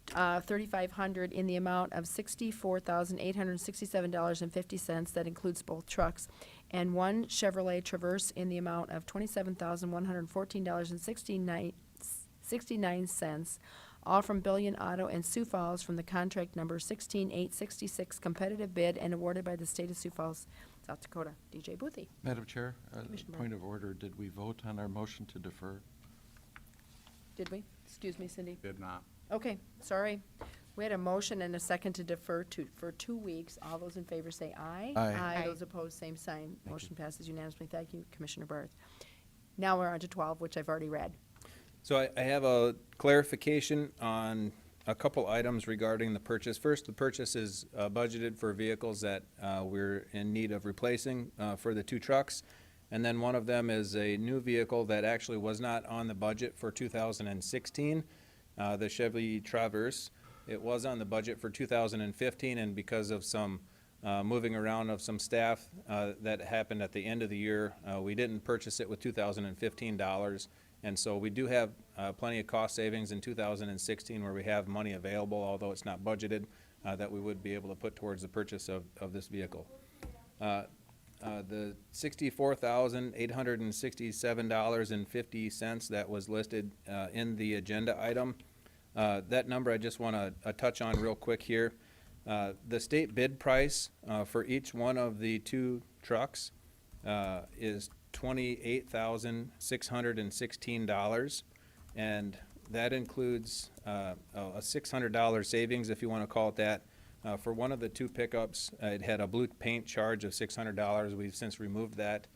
3,500 in the amount of $64,867.50. That includes both trucks. And one Chevrolet Traverse in the amount of $27,114.69, all from Billion Auto and Sioux Falls from the contract number 16866 competitive bid and awarded by the state of Sioux Falls, South Dakota. DJ Boothie. Madam Chair, Commissioner point of order, did we vote on our motion to defer? Did we? Excuse me, Cindy. Did not. Okay, sorry. We had a motion and a second to defer for 2 weeks. All those in favor say aye. Aye. Aye. Those opposed, same sign. Motion passes unanimously. Thank you, Commissioner Barth. Now we're on to 12, which I've already read. So I have a clarification on a couple items regarding the purchase. First, the purchase is budgeted for vehicles that we're in need of replacing for the 2 trucks. And then one of them is a new vehicle that actually was not on the budget for 2016, the Chevy Traverse. It was on the budget for 2015, and because of some moving around of some staff that happened at the end of the year, we didn't purchase it with 2015 dollars. And so we do have plenty of cost savings in 2016 where we have money available, although it's not budgeted, that we would be able to put towards the purchase of this vehicle. The $64,867.50 that was listed in the agenda item That number I just want to touch on real quick here. The state bid price for each one of the 2 trucks is $28,616, and that includes a $600 savings, if you want to call it that. For one of the 2 pickups, it had a blue paint charge of $600. We've since removed that.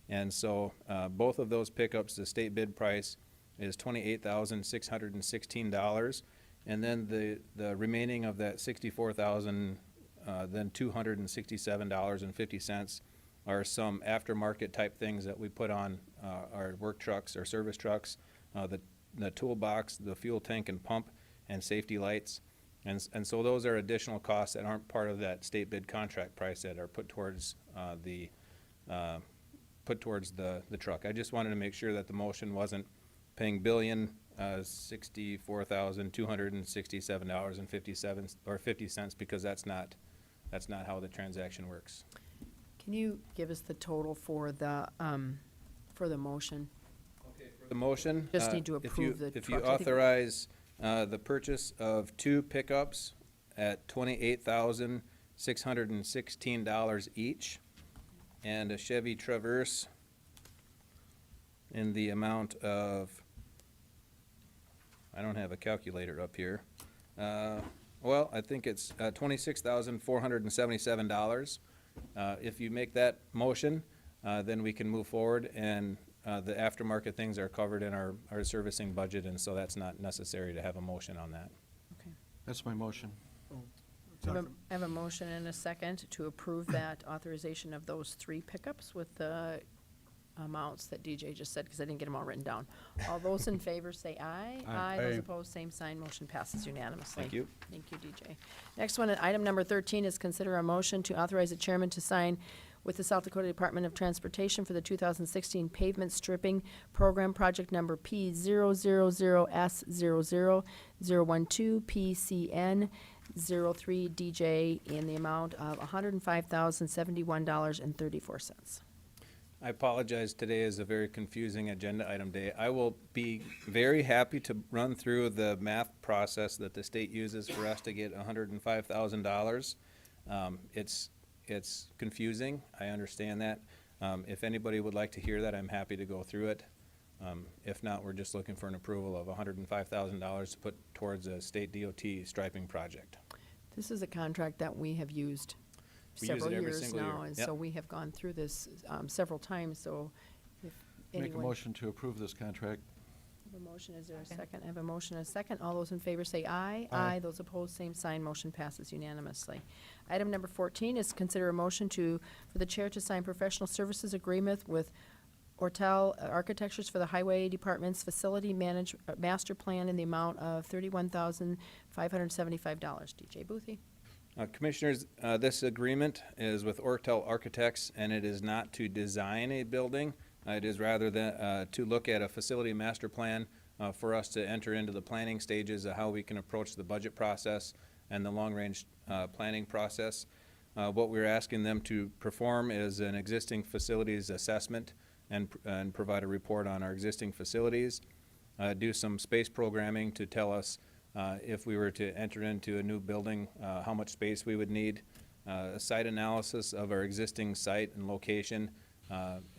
And so both of those pickups, the state bid price is $28,616. And then the remaining of that $64,000, then $267.50 are some aftermarket type things that we put on our work trucks, our service trucks, the toolbox, the fuel tank and pump, and safety lights. And so those are additional costs that aren't part of that state bid contract price that are put towards the truck. I just wanted to make sure that the motion wasn't paying $1,064,267.57 or 50 cents, because that's not how the transaction works. Can you give us the total for the motion? For the motion, Just need to approve the if you truck. I think- authorize the purchase of 2 pickups at $28,616 each, and a Chevy Traverse in the amount of, I don't have a calculator up here. Well, I think it's $26,477. If you make that motion, then we can move forward, and the aftermarket things are covered in our servicing budget, and so that's not necessary to have a motion on that. Okay. That's my motion. I have a motion and a second to approve that authorization of those 3 pickups with the amounts that DJ just said, because I didn't get them all written down. All those in favor say aye. Aye. Those Aye. opposed, same sign. Motion passes unanimously. Thank you. Thank you, DJ. Next one, item number 13 is consider a motion to authorize the chairman to sign with the South Dakota Department of Transportation for the 2016 pavement stripping program, project number P000S00012 PCN 03DJ in the amount of $105,071.34. I apologize, today is a very confusing agenda item day. I will be very happy to run through the math process that the state uses for us to get $105,000. It's confusing, I understand that. If anybody would like to hear that, I'm happy to go through it. If not, we're just looking for an approval of $105,000 to put towards a state DOT striping project. This is a contract that we have used We use several it every years single year. now, and Yep. so we have gone through this several times, so if Make a anyone. motion to approve this contract. I have a motion, is there a second? I have a motion and a second. All those in favor say aye. Aye. Those opposed, same sign. Motion passes unanimously. Item number 14 is consider a motion for the chair to sign professional services agreement with Ortel Architectures for the Highway Department's Facility Master Plan in the amount of $31,575. DJ Boothie. Commissioners, this agreement is with Ortel Architects, and it is not to design a building. It is rather than to look at a facility master plan for us to enter into the planning stages of how we can approach the budget process and the long-range planning process. What we're asking them to perform is an existing facilities assessment and provide a report on our existing facilities, do some space programming to tell us if we were to enter into a new building, how much space we would need, a site analysis of our existing site and location,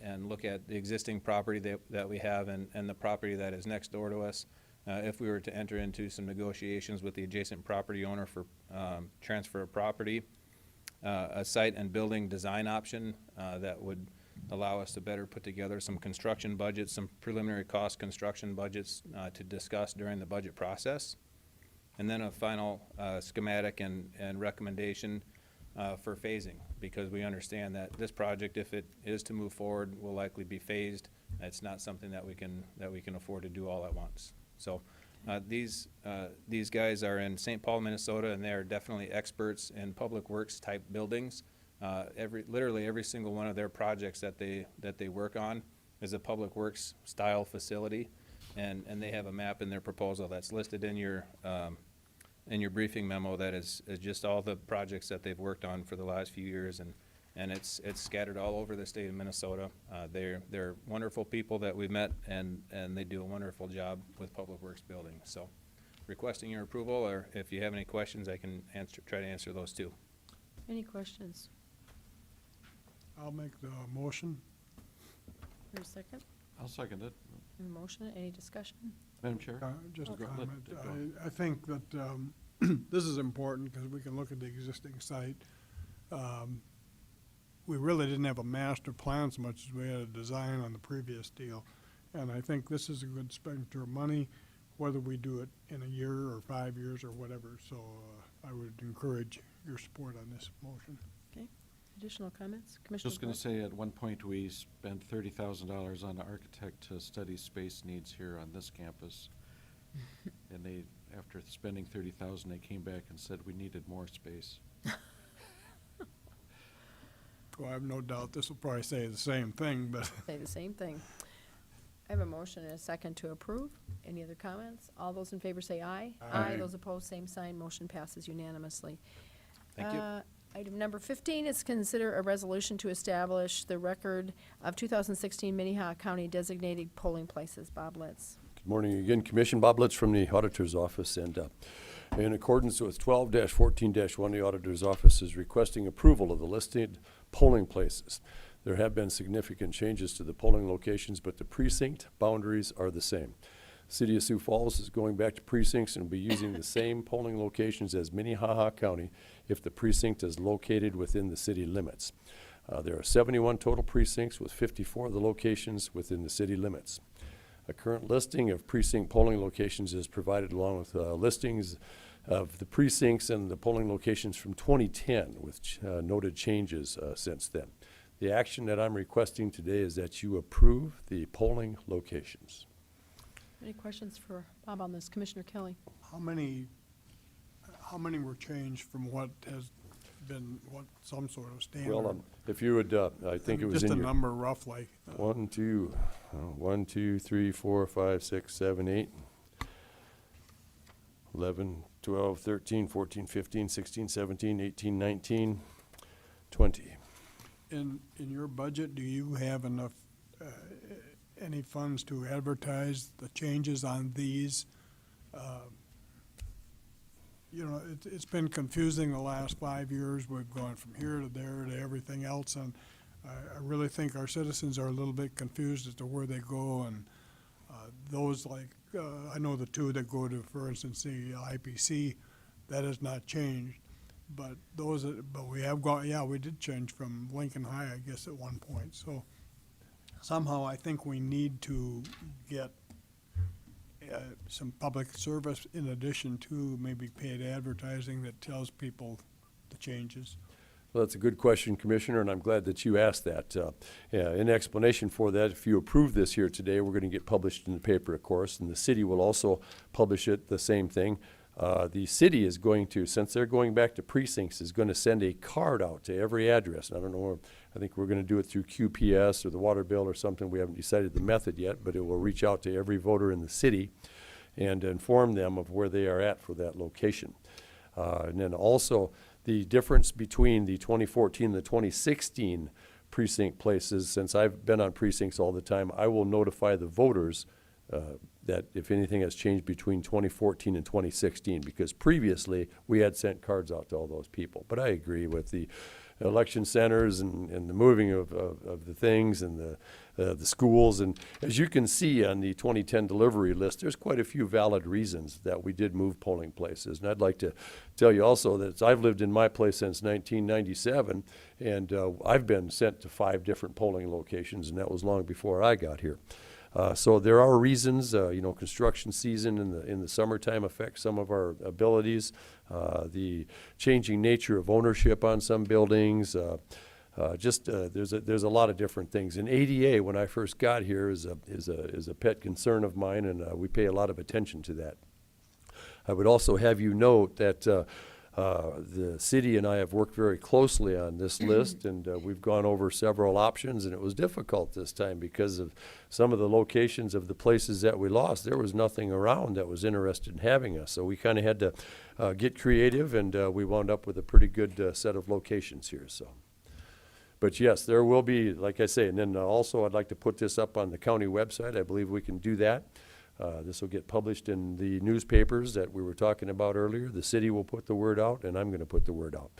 and look at the existing property that we have and the property that is next door to us. If we were to enter into some negotiations with the adjacent property owner for transfer of property, a site and building design option that would allow us to better put together some construction budgets, some preliminary cost construction budgets to discuss during the budget process. And then a final schematic and recommendation for phasing, because we understand that this project, if it is to move forward, will likely be phased. It's not something that we can afford to do all at once. So these guys are in St. Paul, Minnesota, and they are definitely experts in public works type buildings. Literally every single one of their projects that they work on is a public works style facility, and they have a map in their proposal that's listed in your briefing memo that is just all the projects that they've worked on for the last few years, and it's scattered all over the state of Minnesota. They're wonderful people that we've met, and they do a wonderful job with public works buildings. So requesting your approval, or if you have any questions, I can try to answer those too. Any questions? I'll make the motion. For a second? I'll second it. Any motion, any discussion? Madam Chair? Just a Go- let- comment. go. I think that this is important because we can look at the existing site. We really didn't have a master plan so much as we had a design on the previous deal. And I think this is a good expenditure of money, whether we do it in a year or 5 years or whatever. So I would encourage your support on this motion. Okay. Additional comments? Commissioner Just going to Blair? say, at one point, we spent $30,000 on an architect to study space needs here on this campus. And they, after spending $30,000, they came back and said we needed more space. Well, I have no doubt this will probably say the same thing, but Say the same thing. I have a motion and a second to approve. Any other comments? All those in favor say aye. Aye. Those opposed, same sign. Motion passes unanimously. Thank you. Item number 15 is consider a resolution to establish the record of 2016 Minnehaha County designated polling places. Bob Litz. Good morning again, Commission. Bob Litz from the Auditor's Office, and in accordance with 12-14-1, the Auditor's Office is requesting approval of the listed polling places. There have been significant changes to the polling locations, but the precinct boundaries are the same. City of Sioux Falls is going back to precincts and will be using the same polling locations as Minnehaha County if the precinct is located within the city limits. There are 71 total precincts, with 54 of the locations within the city limits. A current listing of precinct polling locations is provided, along with listings of the precincts and the polling locations from 2010, with noted changes since then. The action that I'm requesting today is that you approve the polling locations. Any questions for Bob on this? Commissioner Kelly. how many were changed from what has been, some sort of standard? Well, if you would, I think it was Just in a your. number roughly. 1, 2, 3, 4, 5, 6, 7, 8, 11, 12, 13, 14, 15, 16, 17, 18, 19, 20. In your budget, do you have enough, any funds to advertise the changes on these? You know, it's been confusing the last 5 years. We've gone from here to there to everything else, and I really think our citizens are a little bit confused as to where they go, and those like, I know the two that go to, for instance, the IPC, that has not changed. But those, but we have gone, yeah, we did change from Lincoln High, I guess, at one point. So somehow I think we need to get some public service in addition to maybe paid advertising that tells people the changes. Well, that's a good question, Commissioner, and I'm glad that you asked that. In explanation for that, if you approve this here today, we're going to get published in the paper, of course, and the city will also publish it, the same thing. The city is going to, since they're going back to precincts, is going to send a card out to every address. And I don't know, I think we're going to do it through QPS or the water bill or something. We haven't decided the method yet, but it will reach out to every voter in the city and inform them of where they are at for that location. And then also the difference between the 2014 and the 2016 precinct places, since I've been on precincts all the time, I will notify the voters that if anything has changed between 2014 and 2016, because previously we had sent cards out to all those people. But I agree with the election centers and the moving of the things and the schools. And as you can see on the 2010 delivery list, there's quite a few valid reasons that we did move polling places. And I'd like to tell you also that I've lived in my place since 1997, and I've been sent to 5 different polling locations, and that was long before I got here. So there are reasons, construction season in the summertime affects some of our abilities. The changing nature of ownership on some buildings. There's a lot of different things. And ADA, when I first got here, is a pet concern of mine, and we pay a lot of attention to that. I would also have you note that the city and I have worked very closely on this list, and we've gone over several options, and it was difficult this time because of some of the locations of the places that we lost. There was nothing around that was interested in having us, so we kind of had to get creative, and we wound up with a pretty good set of locations here. So, but yes, there will be, like I say, and then also I'd like to put this up on the county website. I believe we can do that. This will get published in the newspapers that we were talking about earlier. The city will put the word out, and I'm going to put the word out.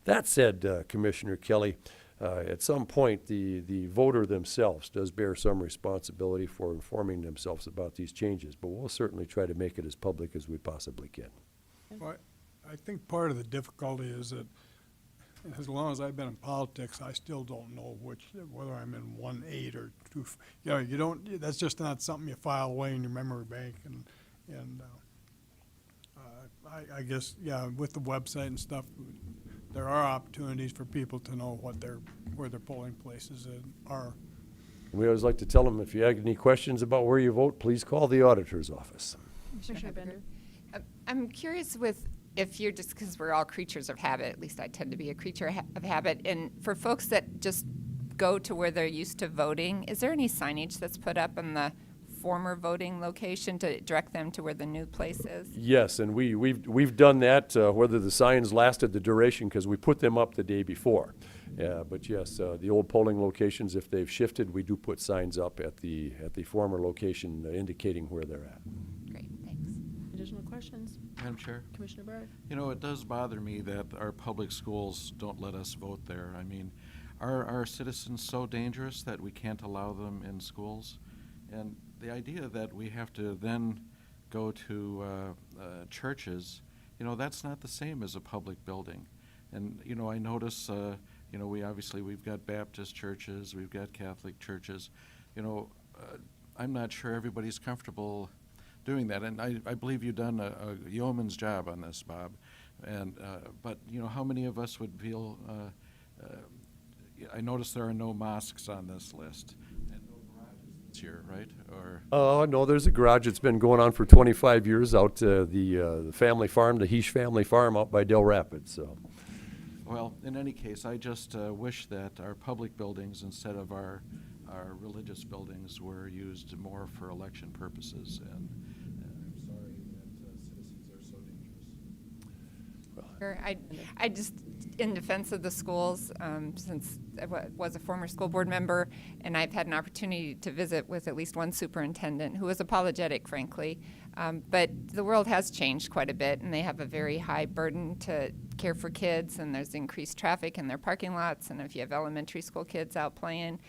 That said, Commissioner Kelly, at some point, the voter themselves does bear some responsibility for informing themselves about these changes, but we'll certainly try to make it as public as we possibly can. Well, I think part of the difficulty is that as long as I've been in politics, I still don't know whether I'm in 1-8 or 2. You don't. That's just not something you file away in your memory bank. And I guess, yeah, with the website and stuff, there are opportunities for people to know where their polling places are. We always like to tell them, if you have any questions about where you vote, please call the auditor's office. Commissioner Bender? I'm curious if you're just, because we're all creatures of habit, at least I tend to be a creature of habit, and for folks that just go to where they're used to voting, is there any signage that's put up in the former voting location to direct them to where the new place is? Yes, and we've done that, whether the signs lasted the duration, because we put them up the day before. But yes, the old polling locations, if they've shifted, we do put signs up at the former location indicating where they're at. Great, thanks. Additional questions? Madam Chair? Commissioner Barrett? It does bother me that our public schools don't let us vote there. I mean, are our citizens so dangerous that we can't allow them in schools? And the idea that we have to then go to churches, that's not the same as a public building. And, I notice, we've got Baptist churches, we've got Catholic churches. I'm not sure everybody's comfortable doing that. And I believe you've done a yeoman's job on this, Bob. And, but, how many of us would feel, I notice there are no mosques on this list. Here, right? Or no, there's a garage that's been going on for 25 years out the family farm, the Heesh family farm out by Del Rapids. So, well, in any case, I just wish that our public buildings instead of our religious buildings were used more for election purposes. And I'm sorry that citizens are so dangerous. I just, in defense of the schools, since I was a former school board member, and I've had an opportunity to visit with at least one superintendent who was apologetic, frankly. But the world has changed quite a bit, and they have a very high burden to care for kids, and there's increased traffic in their parking lots, and if you have elementary school kids out playing,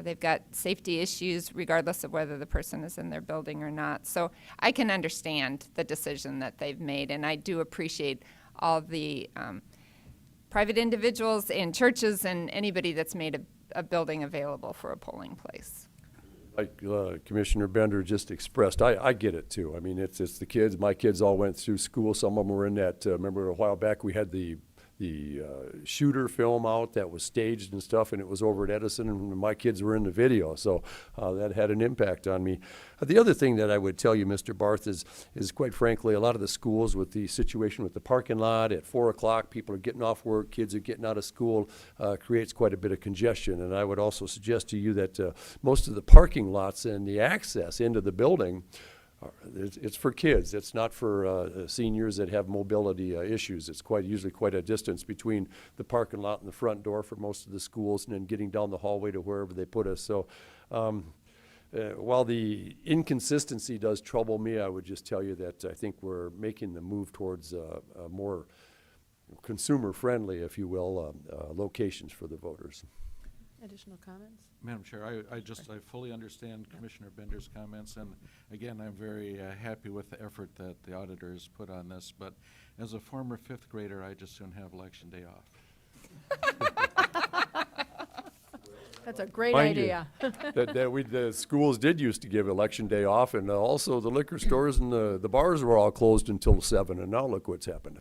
they've got safety issues regardless of whether the person is in their building or not. So I can understand the decision that they've made, and I do appreciate all the private individuals and churches and anybody that's made a building available for a polling place. Like Commissioner Bender just expressed, I get it too. I mean, it's the kids. My kids all went through school. Some of them were in that. Remember a while back we had the shooter film out that was staged and stuff, and it was over at Edison, and my kids were in the video, so that had an impact on me. The other thing that I would tell you, Mr. Barth, is quite frankly, a lot of the schools with the situation with the parking lot at 4 o'clock, people are getting off work, kids are getting out of school, creates quite a bit of congestion. And I would also suggest to you that most of the parking lots and the access into the building, it's for kids. It's not for seniors that have mobility issues. It's usually quite a distance between the parking lot and the front door for most of the schools, and then getting down the hallway to wherever they put us. So while the inconsistency does trouble me, I would just tell you that I think we're making the move towards more consumer-friendly, if you will, locations for the voters. Additional comments? Madam Chair, I fully understand Commissioner Bender's comments, and again, I'm very happy with the effort that the auditors put on this, but as a former fifth grader, I just soon have election day off. That's a great Mind you, idea. the schools did used to give election day off, and also the liquor stores and the bars were all closed until 7, and now look what's happened.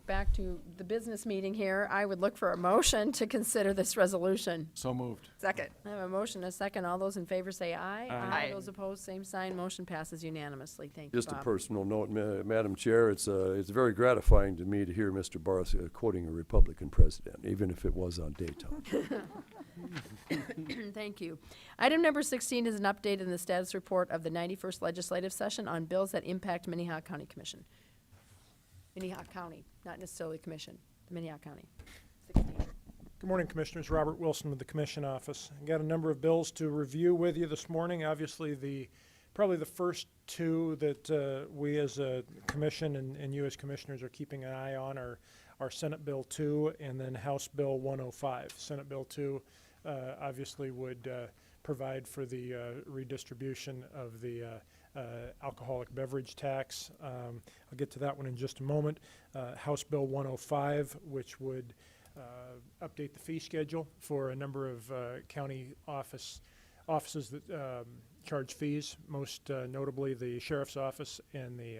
Back to the business meeting here, I would look for a motion to consider this resolution. So moved. Second. I have a motion, a second. All those in favor say aye. Aye. Those opposed, same sign. Motion passes unanimously. Thank you, Just a Bob. personal note, Madam Chair, it's very gratifying to me to hear Mr. Barth quoting a Republican president, even if it was on daytime. Thank you. Item number 16 is an update in the status report of the 91st legislative session on bills that impact Minnehaha County Commission. Minnehaha County, not necessarily Commission, the Minnehaha County. 16. Good morning, Commissioners. Robert Wilson with the Commission Office. I got a number of bills to review with you this morning. Obviously, probably the first two that we as a commission and you as commissioners are keeping an eye on are Senate Bill 2 and then House Bill 105. Senate Bill 2 obviously would provide for the redistribution of the alcoholic beverage tax. I'll get to that one in just a moment. House Bill 105, which would update the fee schedule for a number of county offices that charge fees, most notably the Sheriff's Office and the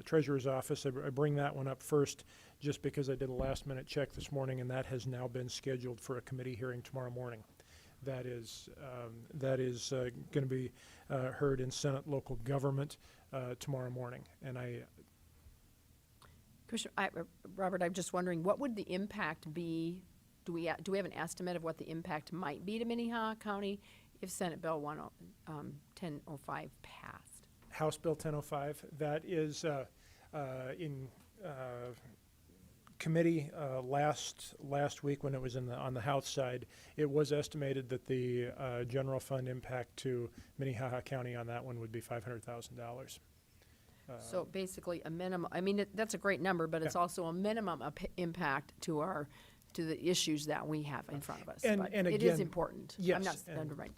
Treasurer's Office. I bring that one up first just because I did a last-minute check this morning, and that has now been scheduled for a committee hearing tomorrow morning. That is going to be heard in Senate Local Government tomorrow morning. And Commissioner, Robert, I'm just wondering, what would the impact be? Do we have an estimate of what the impact might be to Minnehaha County if Senate Bill 1005 passed? House Bill 1005, that is in committee last week when it was on the House side. It was estimated that the general fund impact to Minnehaha County on that one would be $500,000. So basically a minimum, I mean, that's a great number, but it's also a minimum impact to the issues that we have in front of us. And But again, it is important. Yes, I'm not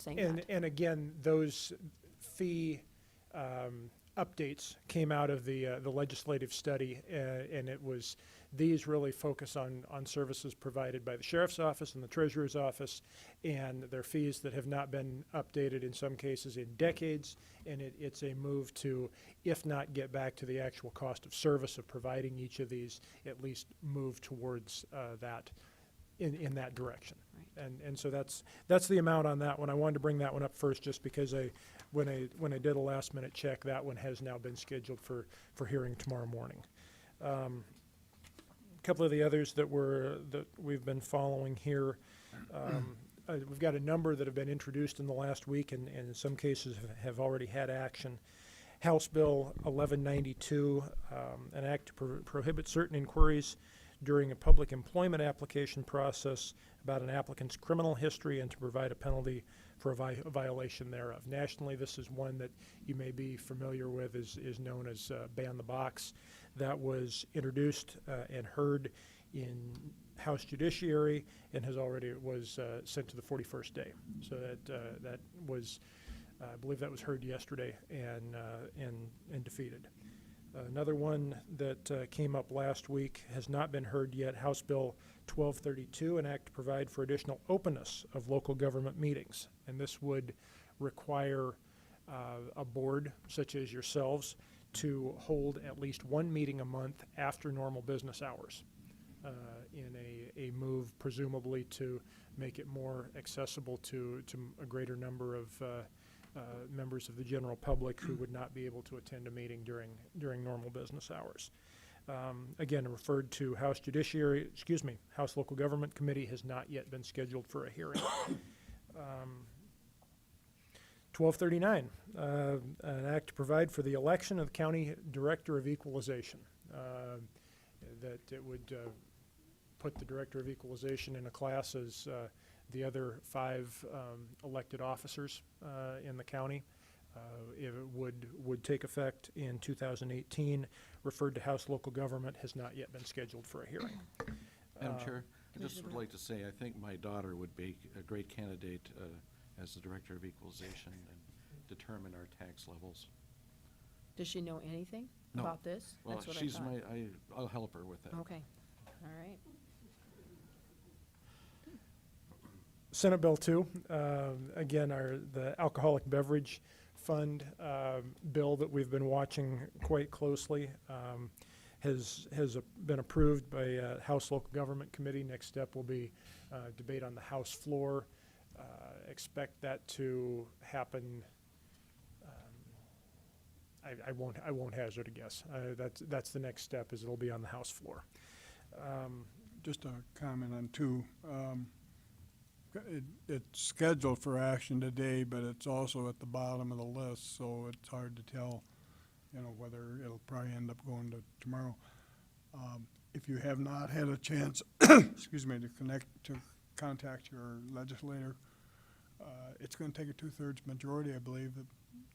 saying that. And again, those fee updates came out of the legislative study, and these really focus on services provided by the Sheriff's Office and the Treasurer's Office, and their fees that have not been updated in some cases in decades, and it's a move to, if not get back to the actual cost of service of providing each of these, at least move towards that in that direction. Right. And so that's the amount on that one. I wanted to bring that one up first just because when I did a last minute check, that one has now been scheduled for hearing tomorrow morning. A couple of the others that we've been following here. We've got a number that have been introduced in the last week and in some cases have already had action. House Bill 1192, an act to prohibit certain inquiries during a public employment application process about an applicant's criminal history and to provide a penalty for a violation thereof. Nationally, this is one that you may be familiar with, is known as Ban the Box. That was introduced and heard in House Judiciary and was sent to the 41st day. So that was, I believe that was heard yesterday and defeated. Another one that came up last week has not been heard yet, House Bill 1232, an act to provide for additional openness of local government meetings. And this would require a board, such as yourselves, to hold at least one meeting a month after normal business hours in a move presumably to make it more accessible to a greater number of members of the general public who would not be able to attend a meeting during normal business hours. Again, referred to House Local Government Committee has not yet been scheduled for a hearing. 1239, an act to provide for the election of the County Director of Equalization. That it would put the Director of Equalization in a class as the other 5 elected officers in the county. It would take effect in 2018. Referred to House Local Government, has not yet been scheduled for a hearing. Madam Chair, I just would like to say I think my daughter would be a great candidate as the Director of Equalization and determine our tax levels. Does she know anything No. about this? Well, That's what she's I thought. I'll help her with that. Okay, all right. Senate Bill 2, again, the Alcoholic Beverage Fund bill that we've been watching quite closely has been approved by House Local Government Committee. Next step will be debate on the House floor. Expect that to happen. I won't hazard a guess. That's the next step. Is it'll be on the House floor. Just a comment on 2. It's scheduled for action today, but it's also at the bottom of the list, so it's hard to tell, whether it'll probably end up going to tomorrow. if you have not had a chance, excuse me, to contact your legislator, it's gonna take a 2/3 majority, I believe, that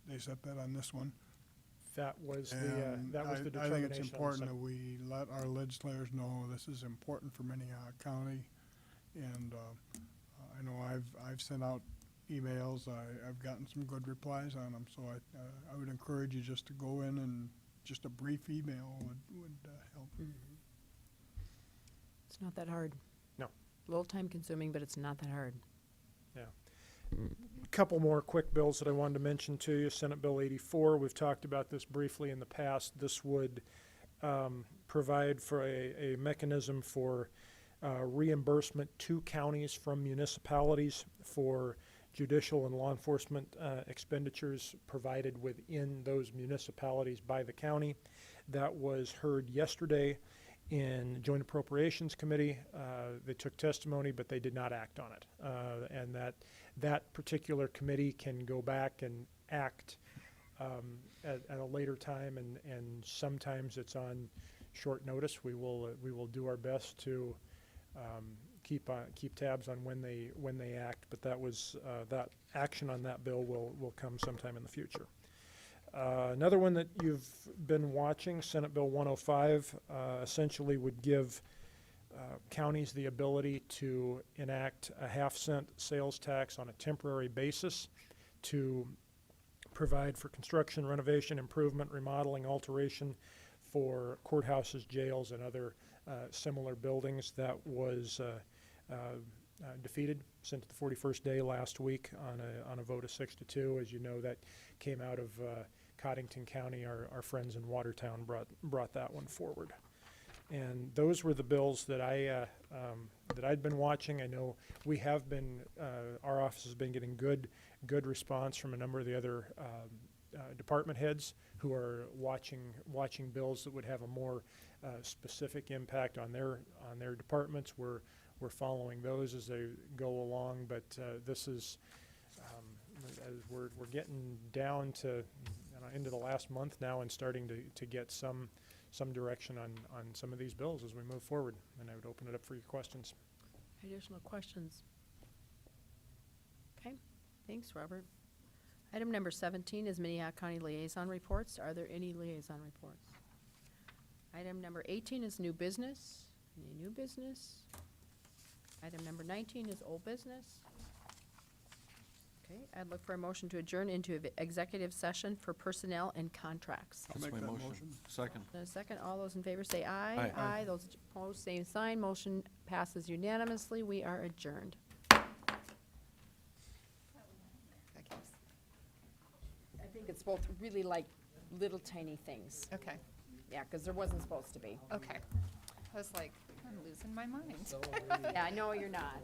they set that on this one. That was the And determination. I think it's on the important that second. we let our legislators know this is important for Minnehaha County. And I know I've sent out emails, I've gotten some good replies on them, so I would encourage you just to go in and just a brief email would help. It's not that hard. No. A little time consuming, but it's not that hard. Yeah. Couple more quick bills that I wanted to mention to you. Senate Bill 84, we've talked about this briefly in the past. This would provide for a mechanism for reimbursement to counties from municipalities for judicial and law enforcement expenditures provided within those municipalities by the county. That was heard yesterday in Joint Appropriations Committee. They took testimony, but they did not act on it. And that particular committee can go back and act at a later time, and sometimes it's on short notice. We will do our best to keep tabs on when they act, but that action on that bill will come sometime in the future. Another one that you've been watching, Senate Bill 105, essentially would give counties the ability to enact a half-cent sales tax on a temporary basis to provide for construction, renovation, improvement, remodeling, alteration for courthouses, jails, and other similar buildings. That was defeated, sent to the 41st day last week on a vote of 6-2. As you know, that came out of Cottington County. Our friends in Watertown brought that one forward. And those were the bills that I'd been watching. I know we have been, our office has been getting good response from a number of the other department heads who are watching bills that would have a more specific impact on their departments. We're following those as they go along, but this is as we're getting down to into the last month now and starting to get some direction on some of these bills as we move forward. And I would open it up for your questions. Additional questions? Okay, thanks, Robert. Item number 17 is Minnehaha County Liaison Reports. Are there any liaison reports? Item number 18 is new business. Any new business? Item number 19 is old business. Okay, I'd look for a motion to adjourn into executive session for personnel and contracts. That's my motion. Second. And a second, all those in favor say aye. Aye. Aye. Those opposed, same sign. Motion passes unanimously. We are adjourned. I think it's both really like little tiny things. Okay, Yeah, because there wasn't supposed to be. okay. I was like, I'm losing my mind. Yeah, I know you're not.